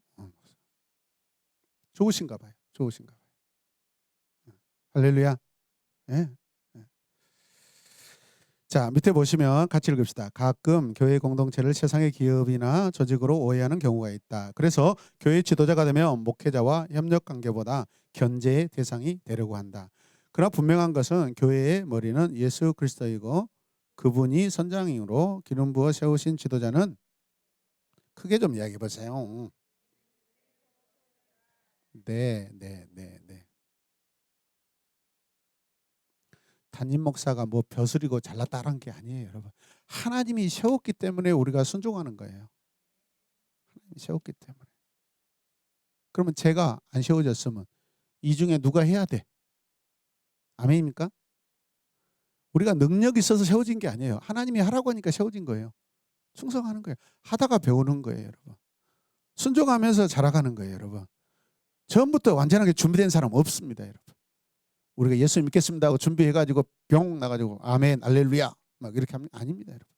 좋으신가 봐요. 좋으신가 봐요. 할렐루야. 네. 네. 자, 밑에 보시면 같이 읽읍시다. 가끔 교회 공동체를 세상의 기업이나 조직으로 오해하는 경우가 있다. 그래서 교회 지도자가 되면 목회자와 협력 관계보다 견제의 대상이 되려고 한다. 그러나 분명한 것은 교회의 머리는 예수 그리스도이고, 그분이 선장으로 기름 부어 세우신 지도자는, 크게 좀 이야기해 보세요. 네. 담임 목사가 뭐 벼슬이고 잘났다라는 게 아니에요, 여러분. 하나님이 세웠기 때문에 우리가 순종하는 거예요. 하나님이 세웠기 때문에. 그러면 제가 안 세워졌으면 이 중에 누가 해야 돼? 아멘입니까? 우리가 능력이 있어서 세워진 게 아니에요. 하나님이 하라고 하니까 세워진 거예요. 충성하는 거예요. 하다가 배우는 거예요, 여러분. 순종하면서 자라가는 거예요, 여러분. 처음부터 완전하게 준비된 사람 없습니다, 여러분. 우리가 예수 믿겠습니다 하고 준비해가지고 병 나가지고 아멘 할렐루야 막 이렇게 하면 아닙니다, 여러분.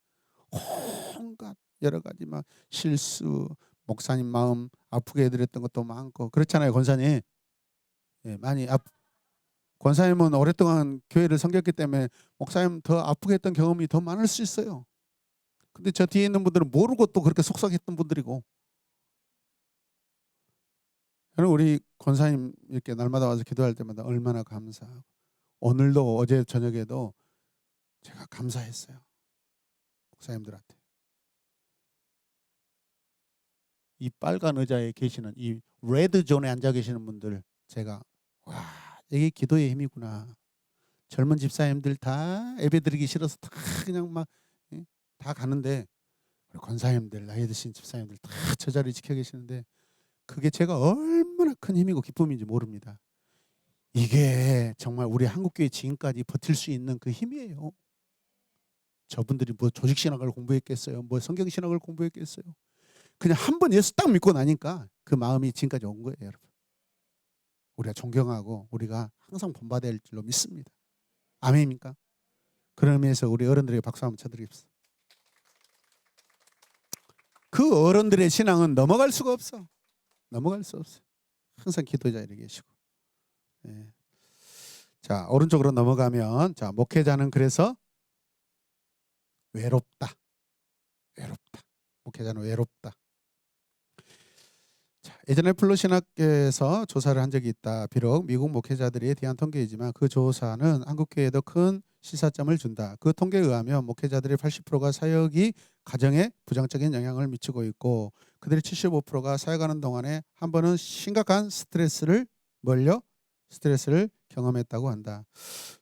온갖 여러 가지 막 실수, 목사님 마음 아프게 해드렸던 것도 많고 그렇잖아요, 권사님. 예, 많이 권사님은 오랫동안 교회를 섬겼기 때문에 목사님 더 아프게 했던 경험이 더 많을 수 있어요. 근데 저 뒤에 있는 분들은 모르고 또 그렇게 속삭였던 분들이고. 저는 우리 권사님 이렇게 날마다 와서 기도할 때마다 얼마나 감사하고, 오늘도 어제 저녁에도 제가 감사했어요, 목사님들한테. 이 빨간 의자에 계시는 이 레드 존에 앉아 계시는 분들, 제가 와, 이게 기도의 힘이구나. 젊은 집사님들 다 예배 드리기 싫어서 다 그냥 막 다 가는데, 우리 권사님들 나이 드신 집사님들 다 저 자리 지켜 계시는데, 그게 제가 얼마나 큰 힘이고 기쁨인지 모릅니다. 이게 정말 우리 한국교회 지금까지 버틸 수 있는 그 힘이에요. 저분들이 뭐 조직신학을 공부했겠어요? 뭐 성경신학을 공부했겠어요? 그냥 한 번 예수 딱 믿고 나니까 그 마음이 지금까지 온 거예요, 여러분. 우리가 존경하고 우리가 항상 본받아야 할 줄로 믿습니다. 아멘입니까? 그런 의미에서 우리 어른들에게 박수 한번 쳐드립시다. 그 어른들의 신앙은 넘어갈 수가 없어. 넘어갈 수 없어요. 항상 기도자에 계시고. 네. 자, 오른쪽으로 넘어가면, 자, 목회자는 그래서 외롭다. 목회자는 외롭다. 자, 예전에 플로신학교에서 조사를 한 적이 있다. 비록 미국 목회자들에 대한 통계이지만 그 조사는 한국교회에도 큰 시사점을 준다. 그 통계에 의하면 목회자들의 80%가 사역이 가정에 부정적인 영향을 미치고 있고, 그들의 75%가 사역하는 동안에 한 번은 심각한 스트레스를 경험했다고 한다.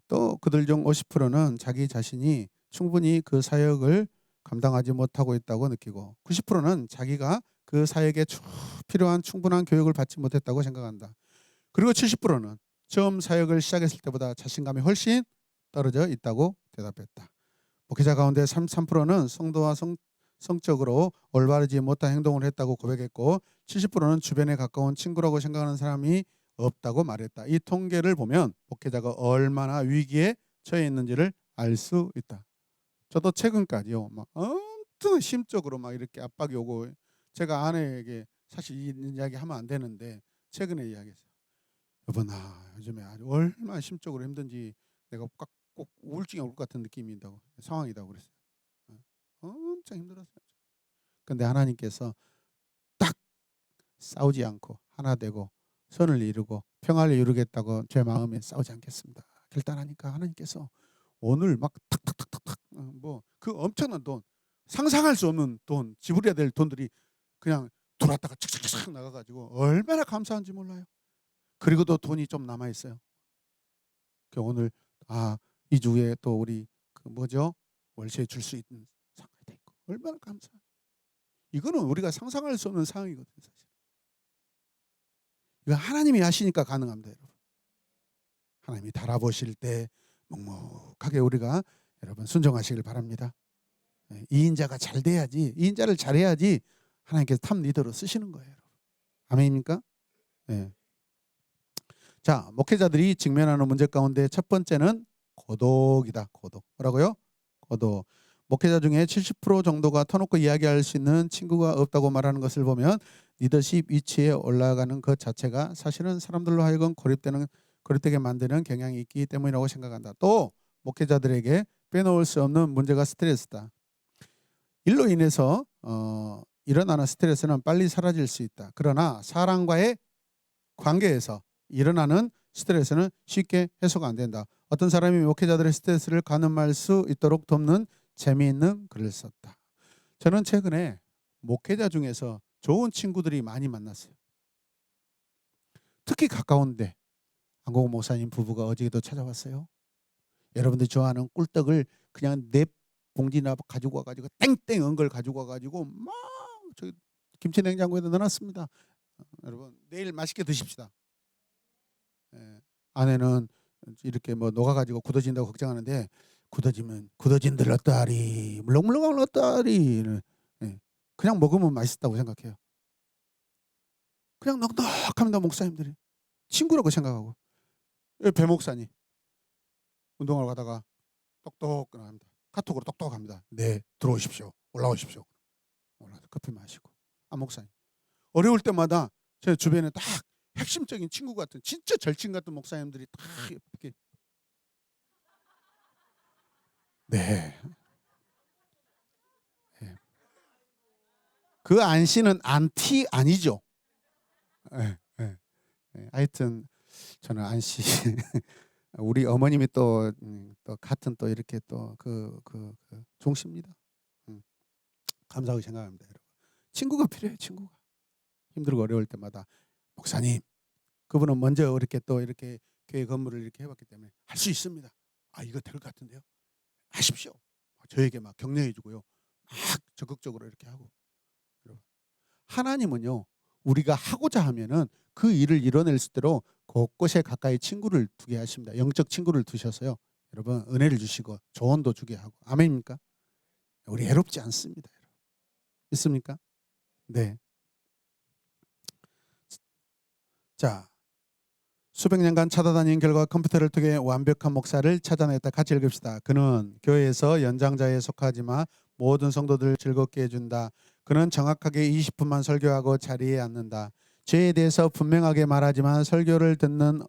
또 그들 중 50%는 자기 자신이 충분히 그 사역을 감당하지 못하고 있다고 느끼고, 90%는 자기가 그 사역에 필요한 충분한 교육을 받지 못했다고 생각한다. 그리고 70%는 처음 사역을 시작했을 때보다 자신감이 훨씬 떨어져 있다고 대답했다. 목회자 가운데 33%는 성도와 성적으로 올바르지 못한 행동을 했다고 고백했고, 70%는 주변에 가까운 친구라고 생각하는 사람이 없다고 말했다. 이 통계를 보면 목회자가 얼마나 위기에 처해 있는지를 알 수 있다. 저도 최근까지요, 막 엄청 심적으로 막 이렇게 압박이 오고, 제가 아내에게 사실 이 이야기 하면 안 되는데 최근에 이야기했어요. 여보, 나 요즘에 아주 얼마나 심적으로 힘든지 내가 꼭 우울증이 올 것 같은 느낌이다고, 상황이다고 그랬어요. 엄청 힘들었어요. 근데 하나님께서 딱 싸우지 않고 하나 되고 선을 이루고 평화를 이루겠다고 제 마음에 싸우지 않겠습니다 결단하니까, 하나님께서 오늘 막 탁탁탁탁탁 뭐 그 엄청난 돈, 상상할 수 없는 돈, 지불해야 될 돈들이 그냥 들어왔다가 착착착 나가가지고 얼마나 감사한지 몰라요. 그리고 또 돈이 좀 남아 있어요. 그 오늘 2주에 또 우리 그 뭐죠, 월세 줄 수 있는 상황이 돼 있고 얼마나 감사. 이거는 우리가 상상할 수 없는 상황이거든요, 사실. 이거 하나님이 하시니까 가능합니다, 여러분. 하나님이 달아보실 때 묵묵하게 우리가 여러분 순종하시길 바랍니다. 이 인자가 잘 돼야지, 이 인자를 잘해야지 하나님께서 탑 리더로 쓰시는 거예요, 여러분. 아멘입니까? 네. 자, 목회자들이 직면하는 문제 가운데 첫 번째는 고독이다. 고독. 뭐라고요? 고독. 목회자 중에 70% 정도가 터놓고 이야기할 수 있는 친구가 없다고 말하는 것을 보면 리더십 위치에 올라가는 것 자체가 사실은 사람들로 하여금 고립되게 만드는 경향이 있기 때문이라고 생각한다. 또 목회자들에게 빼놓을 수 없는 문제가 스트레스다. 일로 인해서 일어나는 스트레스는 빨리 사라질 수 있다. 그러나 사람과의 관계에서 일어나는 스트레스는 쉽게 해소가 안 된다. 어떤 사람이 목회자들의 스트레스를 가늠할 수 있도록 돕는 재미있는 글을 썼다. 저는 최근에 목회자 중에서 좋은 친구들이 많이 만났어요. 특히 가까운데 안고고 목사님 부부가 어제도 찾아왔어요. 여러분들이 좋아하는 꿀떡을 그냥 4봉지나 가지고 와가지고 땡땡 은 걸 가지고 와가지고 막 저기 김치 냉장고에다 넣어놨습니다. 여러분 내일 맛있게 드십시다. 아내는 이렇게 뭐 녹아가지고 굳어진다고 걱정하는데, 굳어진들 어떠하리, 물렁물렁한 어떠하리, 그냥 먹으면 맛있다고 생각해요. 그냥 넉넉합니다. 목사님들이 친구라고 생각하고. 배 목사님 운동하러 가다가 똑똑 합니다. 카톡으로 똑똑합니다. 네, 들어오십시오. 올라오십시오. 올라서 커피 마시고. 목사님 어려울 때마다 제 주변에 딱 핵심적인 친구 같은, 진짜 절친 같은 목사님들이 다 이렇게. 네. 그 안씨는 안티 아니죠. 네, 네, 네. 하여튼 저는 안씨 우리 어머님이 또 같은 또 이렇게 또 그 종씨입니다. 감사하게 생각합니다, 여러분. 친구가 필요해요, 친구가. 힘들고 어려울 때마다 목사님, 그분은 먼저 이렇게 또 이렇게 교회 건물을 이렇게 해봤기 때문에 할 수 있습니다. 이거 될 것 같은데요. 하십시오. 저에게 막 격려해주고요. 막 적극적으로 이렇게 하고. 하나님은요, 우리가 하고자 하면은 그 일을 이뤄낼 수 있도록 곳곳에 가까이 친구를 두게 하십니다. 영적 친구를 두셔서요, 여러분 은혜를 주시고 조언도 주게 하고. 아멘입니까? 우리 애롭지 않습니다, 여러분. 있습니까? 네. 자, 수백 년간 찾아다닌 결과 컴퓨터를 통해 완벽한 목사를 찾아냈다. 같이 읽읍시다. 그는 교회에서 연장자에 속하지만 모든 성도들을 즐겁게 해준다. 그는 정확하게 20분만 설교하고 자리에 앉는다. 죄에 대해서 분명하게 말하지만 설교를 듣는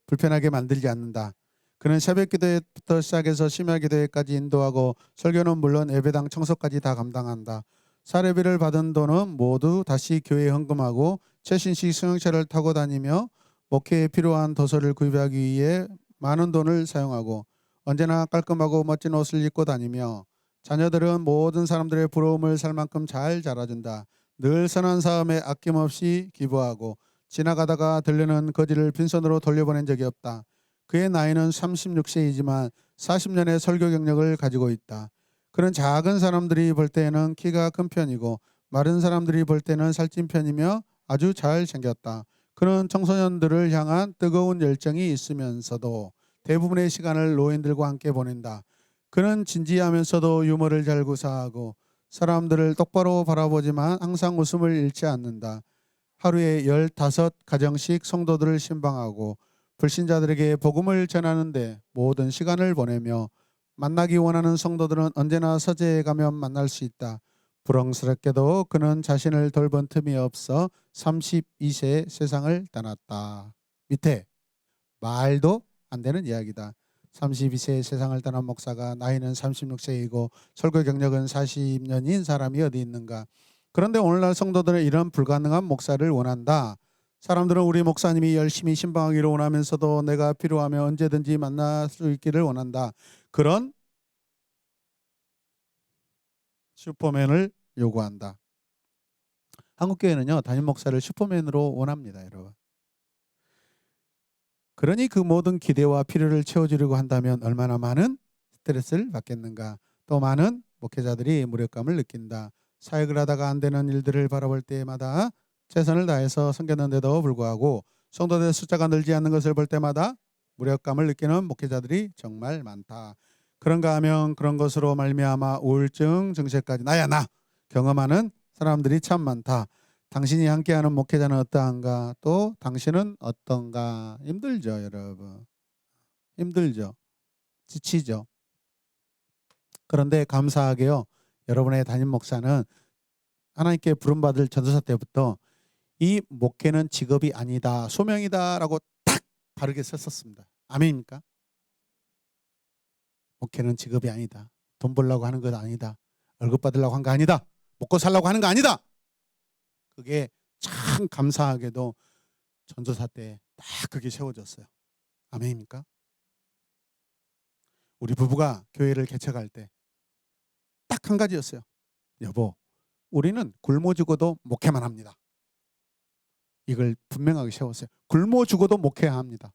불편하게 만들지 않는다. 그는 새벽 기도부터 시작해서 심야 기도회까지 인도하고 설교는 물론 예배당 청소까지 다 감당한다. 사례비를 받은 돈은 모두 다시 교회에 헌금하고 최신식 승용차를 타고 다니며 목회에 필요한 도서를 구입하기 위해 많은 돈을 사용하고 언제나 깔끔하고 멋진 옷을 입고 다니며 자녀들은 모든 사람들의 부러움을 살 만큼 잘 자라준다. 늘 선한 사업에 아낌없이 기부하고 지나가다가 들르는 거지를 빈손으로 돌려보낸 적이 없다. 그의 나이는 36세이지만 40년의 설교 경력을 가지고 있다. 그는 작은 사람들이 볼 때에는 키가 큰 편이고 마른 사람들이 볼 때는 살찐 편이며 아주 잘 생겼다. 그는 청소년들을 향한 뜨거운 열정이 있으면서도 대부분의 시간을 노인들과 함께 보낸다. 그는 진지하면서도 유머를 잘 구사하고 사람들을 똑바로 바라보지만 항상 웃음을 잃지 않는다. 하루에 15가정씩 성도들을 신방하고 불신자들에게 복음을 전하는데 모든 시간을 보내며 만나기 원하는 성도들은 언제나 서재에 가면 만날 수 있다. 불행스럽게도 그는 자신을 돌본 틈이 없어 32세에 세상을 떠났다. 밑에 말도 안 되는 이야기다. 32세에 세상을 떠난 목사가 나이는 36세이고 설교 경력은 40년인 사람이 어디 있는가. 그런데 오늘날 성도들은 이런 불가능한 목사를 원한다. 사람들은 우리 목사님이 열심히 신방하기를 원하면서도 내가 필요하면 언제든지 만날 수 있기를 원한다. 그런 슈퍼맨을 요구한다. 한국교회는요, 담임 목사를 슈퍼맨으로 원합니다, 여러분. 그러니 그 모든 기대와 필요를 채워주려고 한다면 얼마나 많은 스트레스를 받겠는가. 또 많은 목회자들이 무력감을 느낀다. 사역을 하다가 안 되는 일들을 바라볼 때마다 최선을 다해서 섬겼는데도 불구하고 성도들의 숫자가 늘지 않는 것을 볼 때마다 무력감을 느끼는 목회자들이 정말 많다. 그런가 하면 그런 것으로 말미암아 우울증 증세까지 나야 나 경험하는 사람들이 참 많다. 당신이 함께하는 목회자는 어떠한가? 또 당신은 어떤가? 힘들죠, 여러분. 힘들죠. 지치죠. 그런데 감사하게요, 여러분의 담임 목사는 하나님께 부름받을 전도사 때부터 이 목회는 직업이 아니다, 소명이다라고 딱 바르게 썼었습니다. 아멘입니까? 목회는 직업이 아니다. 돈 벌려고 하는 것 아니다. 월급 받으려고 한 거 아니다. 먹고 살려고 하는 거 아니다. 그게 참 감사하게도 전도사 때 딱 그게 세워졌어요. 아멘입니까? 우리 부부가 교회를 개척할 때 딱 한 가지였어요. 여보, 우리는 굶어 죽어도 목회만 합니다. 이걸 분명하게 세웠어요. 굶어 죽어도 목회해야 합니다.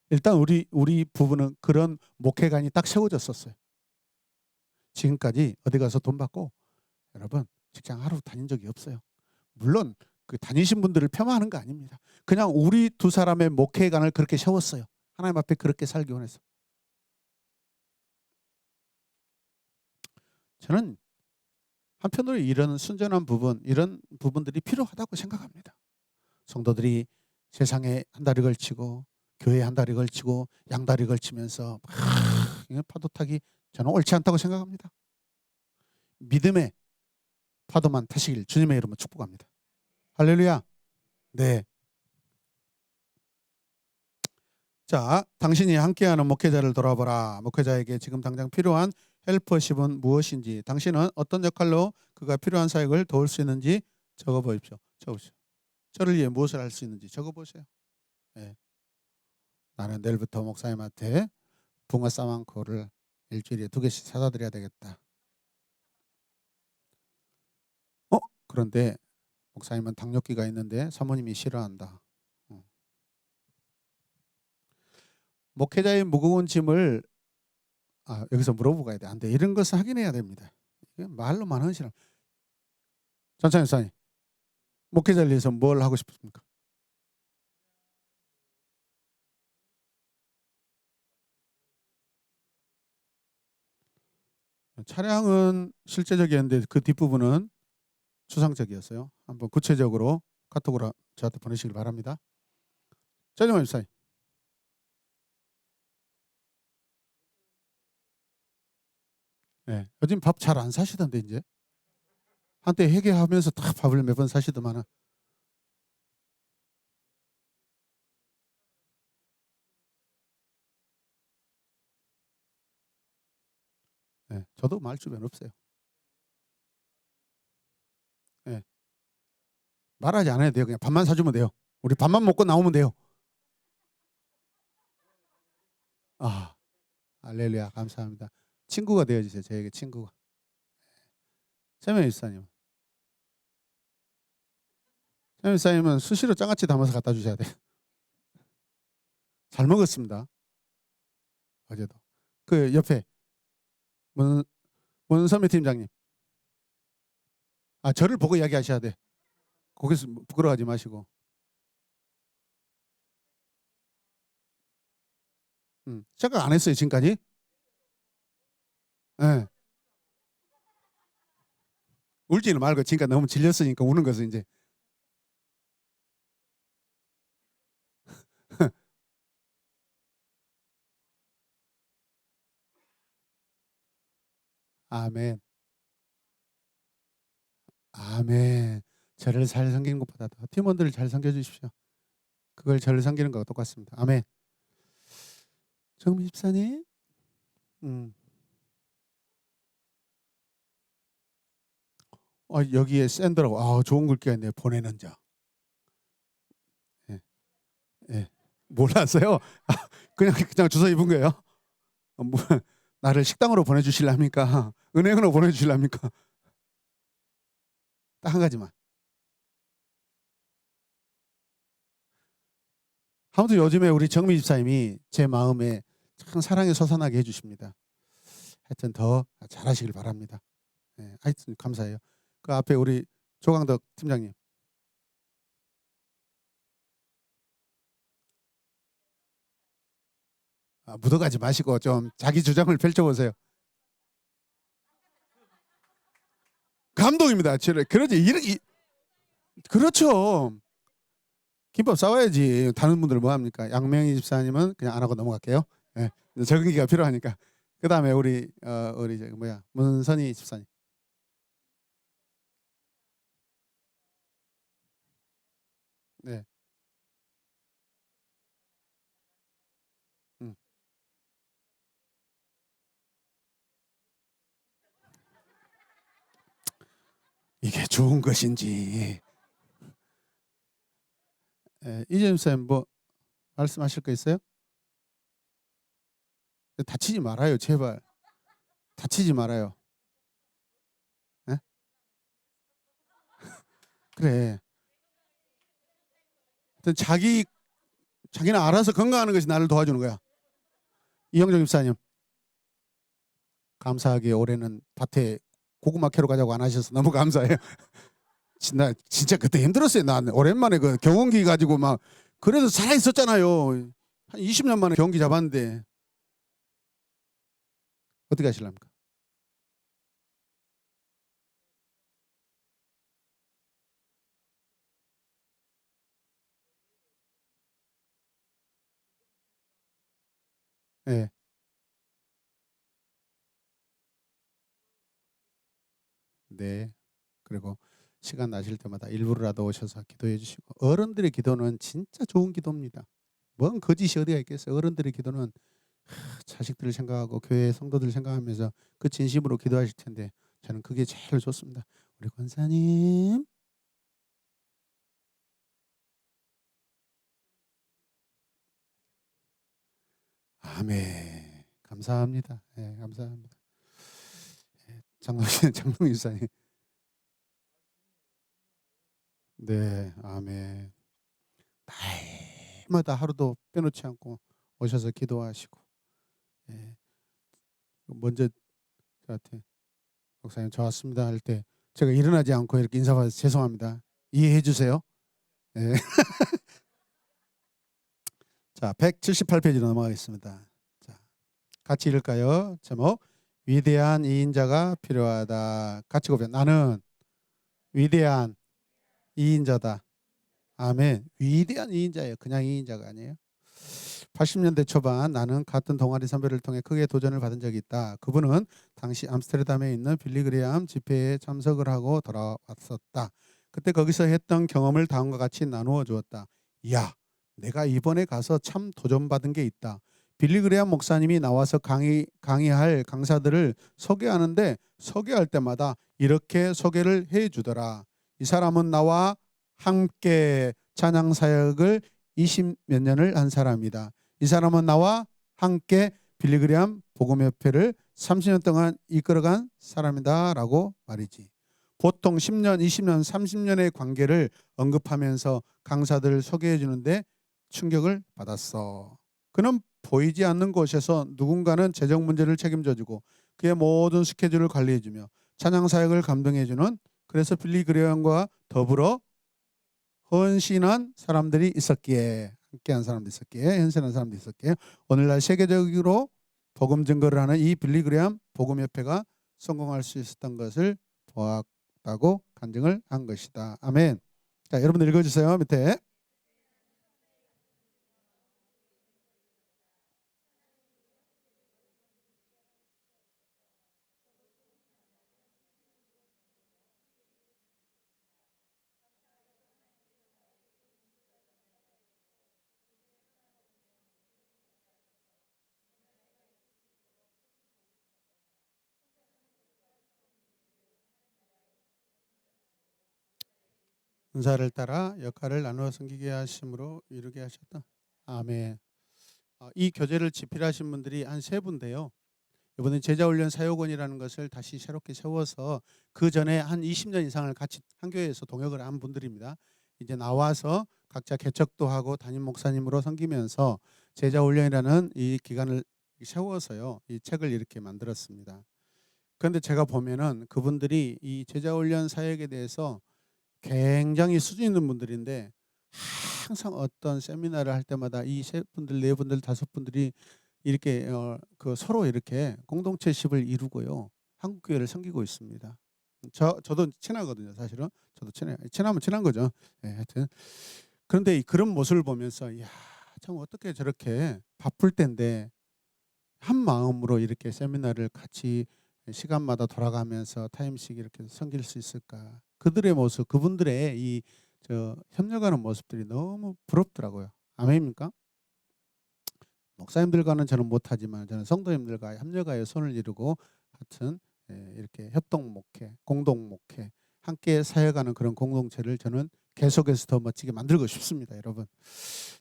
일단 우리 부부는 그런 목회관이 딱 세워졌었어요. 지금까지 어디 가서 돈 받고 여러분 직장 하루 다닌 적이 없어요. 물론 그 다니신 분들을 폄하하는 거 아닙니다. 그냥 우리 두 사람의 목회관을 그렇게 세웠어요. 하나님 앞에 그렇게 살기 원해서. 저는 한편으로 이런 순전한 부분, 이런 부분들이 필요하다고 생각합니다. 성도들이 세상에 한 다리 걸치고 교회에 한 다리 걸치고 양다리 걸치면서 막 파도 타기 저는 옳지 않다고 생각합니다. 믿음의 파도만 타시길 주님의 이름으로 축복합니다. 할렐루야. 네. 자, 당신이 함께하는 목회자를 돌아보라. 목회자에게 지금 당장 필요한 헬퍼십은 무엇인지, 당신은 어떤 역할로 그가 필요한 사역을 도울 수 있는지 적어보십시오. 적으십시오. 저를 위해 무엇을 할 수 있는지 적어보세요. 네. 나는 내일부터 목사님한테 붕어 싸만코를 일주일에 2개씩 사다 드려야 되겠다. 그런데 목사님은 당뇨기가 있는데 사모님이 싫어한다. 목회자의 무거운 짐을 여기서 물어보고 가야 돼. 안 돼. 이런 것을 확인해야 됩니다. 말로만 하는 사람. 전창현 목사님, 목회자를 위해서 뭘 하고 싶습니까? 차량은 실제적이었는데 그 뒷부분은 추상적이었어요. 한번 구체적으로 카톡으로 저한테 보내시길 바랍니다. 전영환 목사님. 네, 요즘 밥 잘 안 사시던데 이제. 한때 회개하면서 딱 밥을 몇 번 사시더만은. 네, 저도 말 주변 없어요. 네, 말하지 않아야 돼요. 그냥 밥만 사주면 돼요. 우리 밥만 먹고 나오면 돼요. 아, 할렐루야, 감사합니다. 친구가 되어주세요. 저에게 친구가. 세명 일사님. 세명 일사님은 수시로 장아찌 담아서 갖다 주셔야 돼요. 잘 먹었습니다. 어제도. 그 옆에 문선미 팀장님. 저를 보고 이야기하셔야 돼. 거기서 부끄러워하지 마시고. 생각 안 했어요 지금까지. 네. 울지는 말고 지금까지 너무 질렸으니까 우는 것은 이제 아멘. 아멘. 저를 잘 섬기는 것보다 더 팀원들을 잘 섬겨 주십시오. 그걸 저를 섬기는 거와 똑같습니다. 아멘. 정미 집사님. 음. 여기에 샌드라고 좋은 글귀가 있네요. 보내는 자. 예. 예. 몰랐어요? 그냥 주워 입은 거예요? 뭐, 나를 식당으로 보내주실랍니까? 은행으로 보내주실랍니까? 딱 한 가지만. 아무튼 요즘에 우리 정미 집사님이 제 마음에 참 사랑이 솟아나게 해주십니다. 하여튼 더 잘하시길 바랍니다. 예, 하여튼 감사해요. 그 앞에 우리 조강덕 팀장님. 묻어가지 마시고 좀 자기 주장을 펼쳐보세요. 감동입니다. 그러지. 그렇죠. 김밥 싸워야지. 다른 분들 뭐 합니까? 양명희 집사님은 그냥 안 하고 넘어갈게요. 예, 적응기가 필요하니까. 그 다음에 우리 문선희 집사님. 네. 음. 이게 좋은 것인지. 이재임 쌤 뭐 말씀하실 거 있어요? 다치지 말아요, 제발. 다치지 말아요. 예? 그래. 하여튼 자기는 알아서 건강하는 것이 나를 도와주는 거야. 이영정 집사님, 감사하게 올해는 밭에 고구마 캐러 가자고 안 하셔서 너무 감사해요. 나 진짜 그때 힘들었어요. 난 오랜만에 그 경운기 가지고 막 그래도 살아 있었잖아요. 한 20년 만에 경운기 잡았는데 어떻게 하실랍니까? 예. 네. 그리고 시간 나실 때마다 일부러라도 오셔서 기도해 주시고 어른들의 기도는 진짜 좋은 기도입니다. 뭔 거짓이 어디가 있겠어요. 어른들의 기도는 자식들을 생각하고 교회 성도들 생각하면서 그 진심으로 기도하실 텐데 저는 그게 제일 좋습니다. 우리 권사님. 아멘. 감사합니다. 예, 감사합니다. 장동 일사님. 네, 아멘. 날마다 하루도 빼놓지 않고 오셔서 기도하시고, 예, 먼저 저한테 목사님 저 왔습니다 할 때 제가 일어나지 않고 이렇게 인사받아서 죄송합니다. 이해해 주세요. 예. 자, 178페이지로 넘어가겠습니다. 자, 같이 읽을까요? 제목 위대한 이인자가 필요하다. 같이 고백. 나는 위대한 이인자다. 아멘. 위대한 이인자예요. 그냥 이인자가 아니에요. 80년대 초반 나는 같은 동아리 선배를 통해 크게 도전을 받은 적이 있다. 그분은 당시 암스테르담에 있는 빌리그레암 집회에 참석을 하고 돌아왔었다. 그때 거기서 했던 경험을 다음과 같이 나누어 주었다. 이야, 내가 이번에 가서 참 도전받은 게 있다. 빌리그레암 목사님이 나와서 강의할 강사들을 소개하는데 소개할 때마다 이렇게 소개를 해 주더라. 이 사람은 나와 함께 찬양 사역을 20몇 년을 한 사람이다. 이 사람은 나와 함께 빌리그레암 복음협회를 30년 동안 이끌어간 사람이다라고 말이지. 보통 10년, 20년, 30년의 관계를 언급하면서 강사들을 소개해 주는데 충격을 받았어. 그는 보이지 않는 곳에서 누군가는 재정 문제를 책임져 주고 그의 모든 스케줄을 관리해 주며 찬양 사역을 감당해 주는 그래서 빌리그레암과 더불어 헌신한 사람들이 있었기에 함께한 사람도 있었기에 헌신한 사람도 있었기에 오늘날 세계적으로 복음 증거를 하는 이 빌리그레암 복음협회가 성공할 수 있었던 것을 보았다고 간증을 한 것이다. 아멘. 자, 여러분들 읽어주세요. 밑에 은사를 따라 역할을 나누어 섬기게 하심으로 이루게 하셨다. 아멘. 이 교재를 집필하신 분들이 한 세 분인데요. 이번에 제자훈련 사역원이라는 것을 다시 새롭게 세워서 그 전에 한 20년 이상을 같이 한 교회에서 동역을 한 분들입니다. 이제 나와서 각자 개척도 하고 담임 목사님으로 섬기면서 제자훈련이라는 이 기간을 세워서요, 이 책을 이렇게 만들었습니다. 그런데 제가 보면은 그분들이 이 제자훈련 사역에 대해서 굉장히 수준 있는 분들인데 항상 어떤 세미나를 할 때마다 이 세 분들, 네 분들, 다섯 분들이 이렇게 그 서로 이렇게 공동체십을 이루고요. 한국 교회를 섬기고 있습니다. 저도 친하거든요, 사실은. 저도 친하면 친한 거죠. 예, 하여튼. 그런데 그런 모습을 보면서 야, 참 어떻게 저렇게 바쁠 텐데 한 마음으로 이렇게 세미나를 같이 시간마다 돌아가면서 타임씩 이렇게 섬길 수 있을까? 그들의 모습, 그분들의 이 협력하는 모습들이 너무 부럽더라고요. 아멘입니까? 목사님들과는 저는 못하지만 저는 성도님들과 협력하여 손을 이루고 하여튼 이렇게 협동 목회, 공동 목회, 함께 사역하는 그런 공동체를 저는 계속해서 더 멋지게 만들고 싶습니다, 여러분.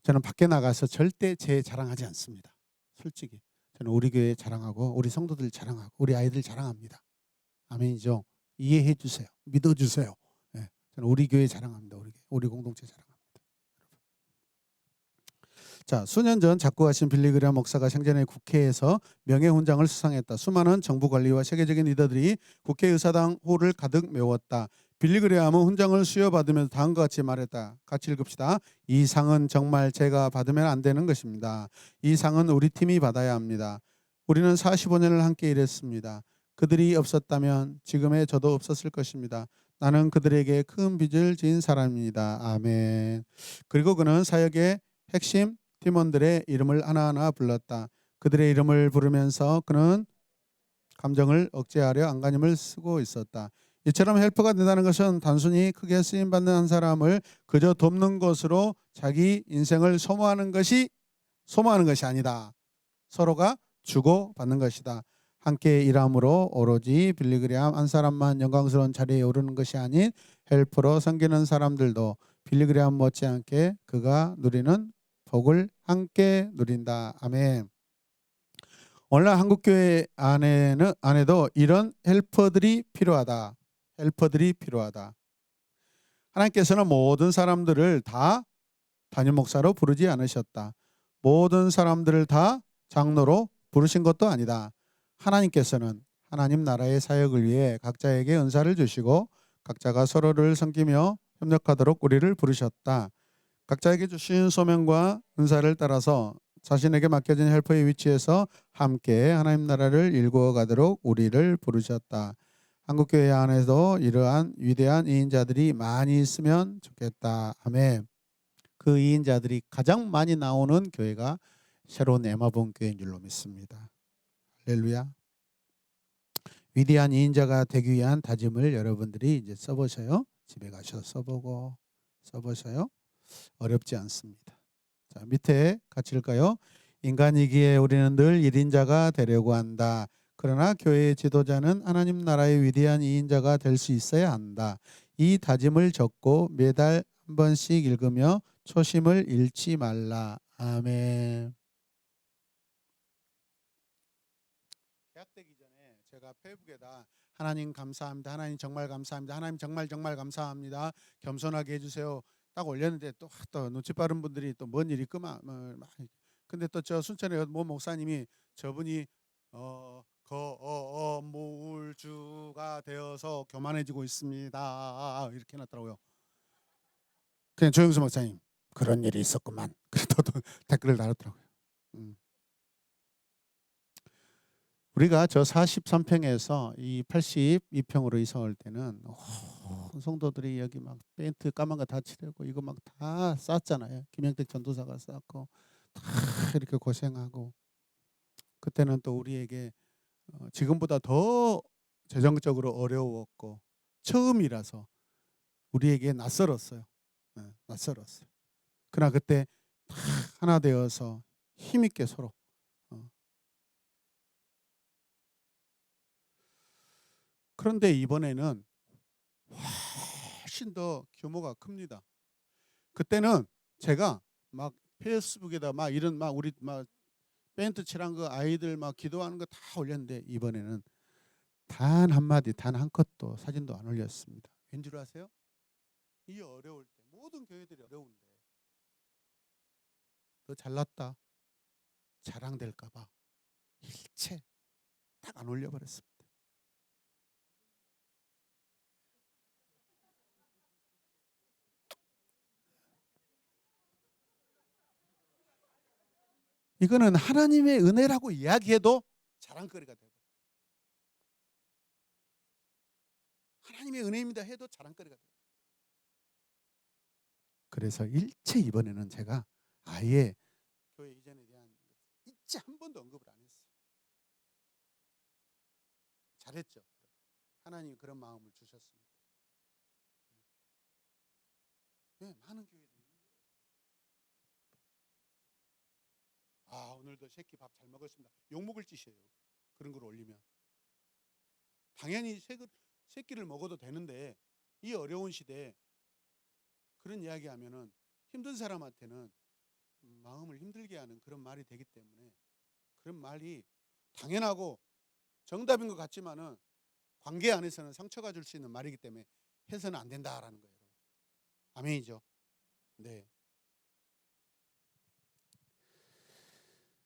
저는 밖에 나가서 절대 제 자랑하지 않습니다. 솔직히 저는 우리 교회 자랑하고 우리 성도들 자랑하고 우리 아이들 자랑합니다. 아멘이죠. 이해해 주세요. 믿어 주세요. 예, 저는 우리 교회 자랑합니다. 우리 공동체 자랑합니다. 자, 수년 전 작고하신 빌리그레암 목사가 생전에 국회에서 명예훈장을 수상했다. 수많은 정부 관리와 세계적인 리더들이 국회의사당 홀을 가득 메웠다. 빌리그레암은 훈장을 수여받으면서 다음과 같이 말했다. 같이 읽읍시다. 이 상은 정말 제가 받으면 안 되는 것입니다. 이 상은 우리 팀이 받아야 합니다. 우리는 45년을 함께 일했습니다. 그들이 없었다면 지금의 저도 없었을 것입니다. 나는 그들에게 큰 빚을 지은 사람입니다. 아멘. 그리고 그는 사역의 핵심 팀원들의 이름을 하나하나 불렀다. 그들의 이름을 부르면서 그는 감정을 억제하려 안간힘을 쓰고 있었다. 이처럼 헬퍼가 된다는 것은 단순히 크게 쓰임받는 한 사람을 그저 돕는 것으로 자기 인생을 소모하는 것이 아니다. 서로가 주고받는 것이다. 함께 일함으로 오로지 빌리그레암 한 사람만 영광스러운 자리에 오르는 것이 아닌 헬퍼로 섬기는 사람들도 빌리그레암 못지않게 그가 누리는 복을 함께 누린다. 아멘. 오늘날 한국교회 안에도 이런 헬퍼들이 필요하다. 헬퍼들이 필요하다. 하나님께서는 모든 사람들을 다 담임 목사로 부르지 않으셨다. 모든 사람들을 다 장로로 부르신 것도 아니다. 하나님께서는 하나님 나라의 사역을 위해 각자에게 은사를 주시고 각자가 서로를 섬기며 협력하도록 우리를 부르셨다. 각자에게 주신 소명과 은사를 따라서 자신에게 맡겨진 헬퍼의 위치에서 함께 하나님 나라를 일구어 가도록 우리를 부르셨다. 한국교회 안에도 이러한 위대한 이인자들이 많이 있으면 좋겠다. 아멘. 그 이인자들이 가장 많이 나오는 교회가 새로운 에마본 교회인 줄로 믿습니다. 할렐루야. 위대한 이인자가 되기 위한 다짐을 여러분들이 이제 써보셔요. 집에 가셔서 써보셔요. 어렵지 않습니다. 자, 밑에 같이 읽을까요? 인간이기에 우리는 늘 1인자가 되려고 한다. 그러나 교회의 지도자는 하나님 나라의 위대한 2인자가 될 수 있어야 한다. 이 다짐을 적고 매달 한 번씩 읽으며 초심을 잃지 말라. 아멘. 개학되기 전에 제가 페이북에다 하나님 감사합니다. 하나님 정말 감사합니다. 하나님 정말 감사합니다. 겸손하게 해주세요. 딱 올렸는데 또 눈치 빠른 분들이 또 뭔 일이 있구만. 근데 또 저 순천에 모 목사님이 저분이 거물주가 되어서 교만해지고 있습니다. 이렇게 해놨더라고요. 그냥 조영수 목사님 그런 일이 있었구만. 그래도 댓글을 달았더라고요. 우리가 저 43평에서 이 82평으로 이사 올 때는 성도들이 여기 막 페인트 까만 거 다 칠하고 이거 막 다 쌌잖아요. 김영택 전도사가 쌌고 다 이렇게 고생하고 그때는 또 우리에게 지금보다 더 재정적으로 어려웠고 처음이라서 우리에게 낯설었어요. 네, 낯설었어요. 그러나 그때 다 하나 되어서 힘있게 서로 그런데 이번에는 훨씬 더 규모가 큽니다. 그때는 제가 막 페이스북에다 막 이런 막 우리 막 페인트 칠한 거 아이들 막 기도하는 거 다 올렸는데 이번에는 단 한마디 단 한 컷도 사진도 안 올렸습니다. 왠 줄 아세요? 이 어려울 때 모든 교회들이 어려운데 더 잘났다 자랑될까 봐 일체 딱 안 올려버렸습니다. 이거는 하나님의 은혜라고 이야기해도 자랑거리가 되고 하나님의 은혜입니다 해도 자랑거리가 되고 그래서 일체 이번에는 제가 아예 교회 이전에 대한 일체 한 번도 언급을 안 했어요. 잘했죠. 하나님이 그런 마음을 주셨습니다. 네, 많은 교회들이 오늘도 새끼 밥 잘 먹었습니다. 욕 먹을 짓이에요. 그런 걸 올리면 당연히 새끼를 먹어도 되는데 이 어려운 시대에 그런 이야기하면은 힘든 사람한테는 마음을 힘들게 하는 그런 말이 되기 때문에 그런 말이 당연하고 정답인 것 같지만은 관계 안에서는 상처가 줄 수 있는 말이기 때문에 해서는 안 된다라는 거예요. 아멘이죠. 네.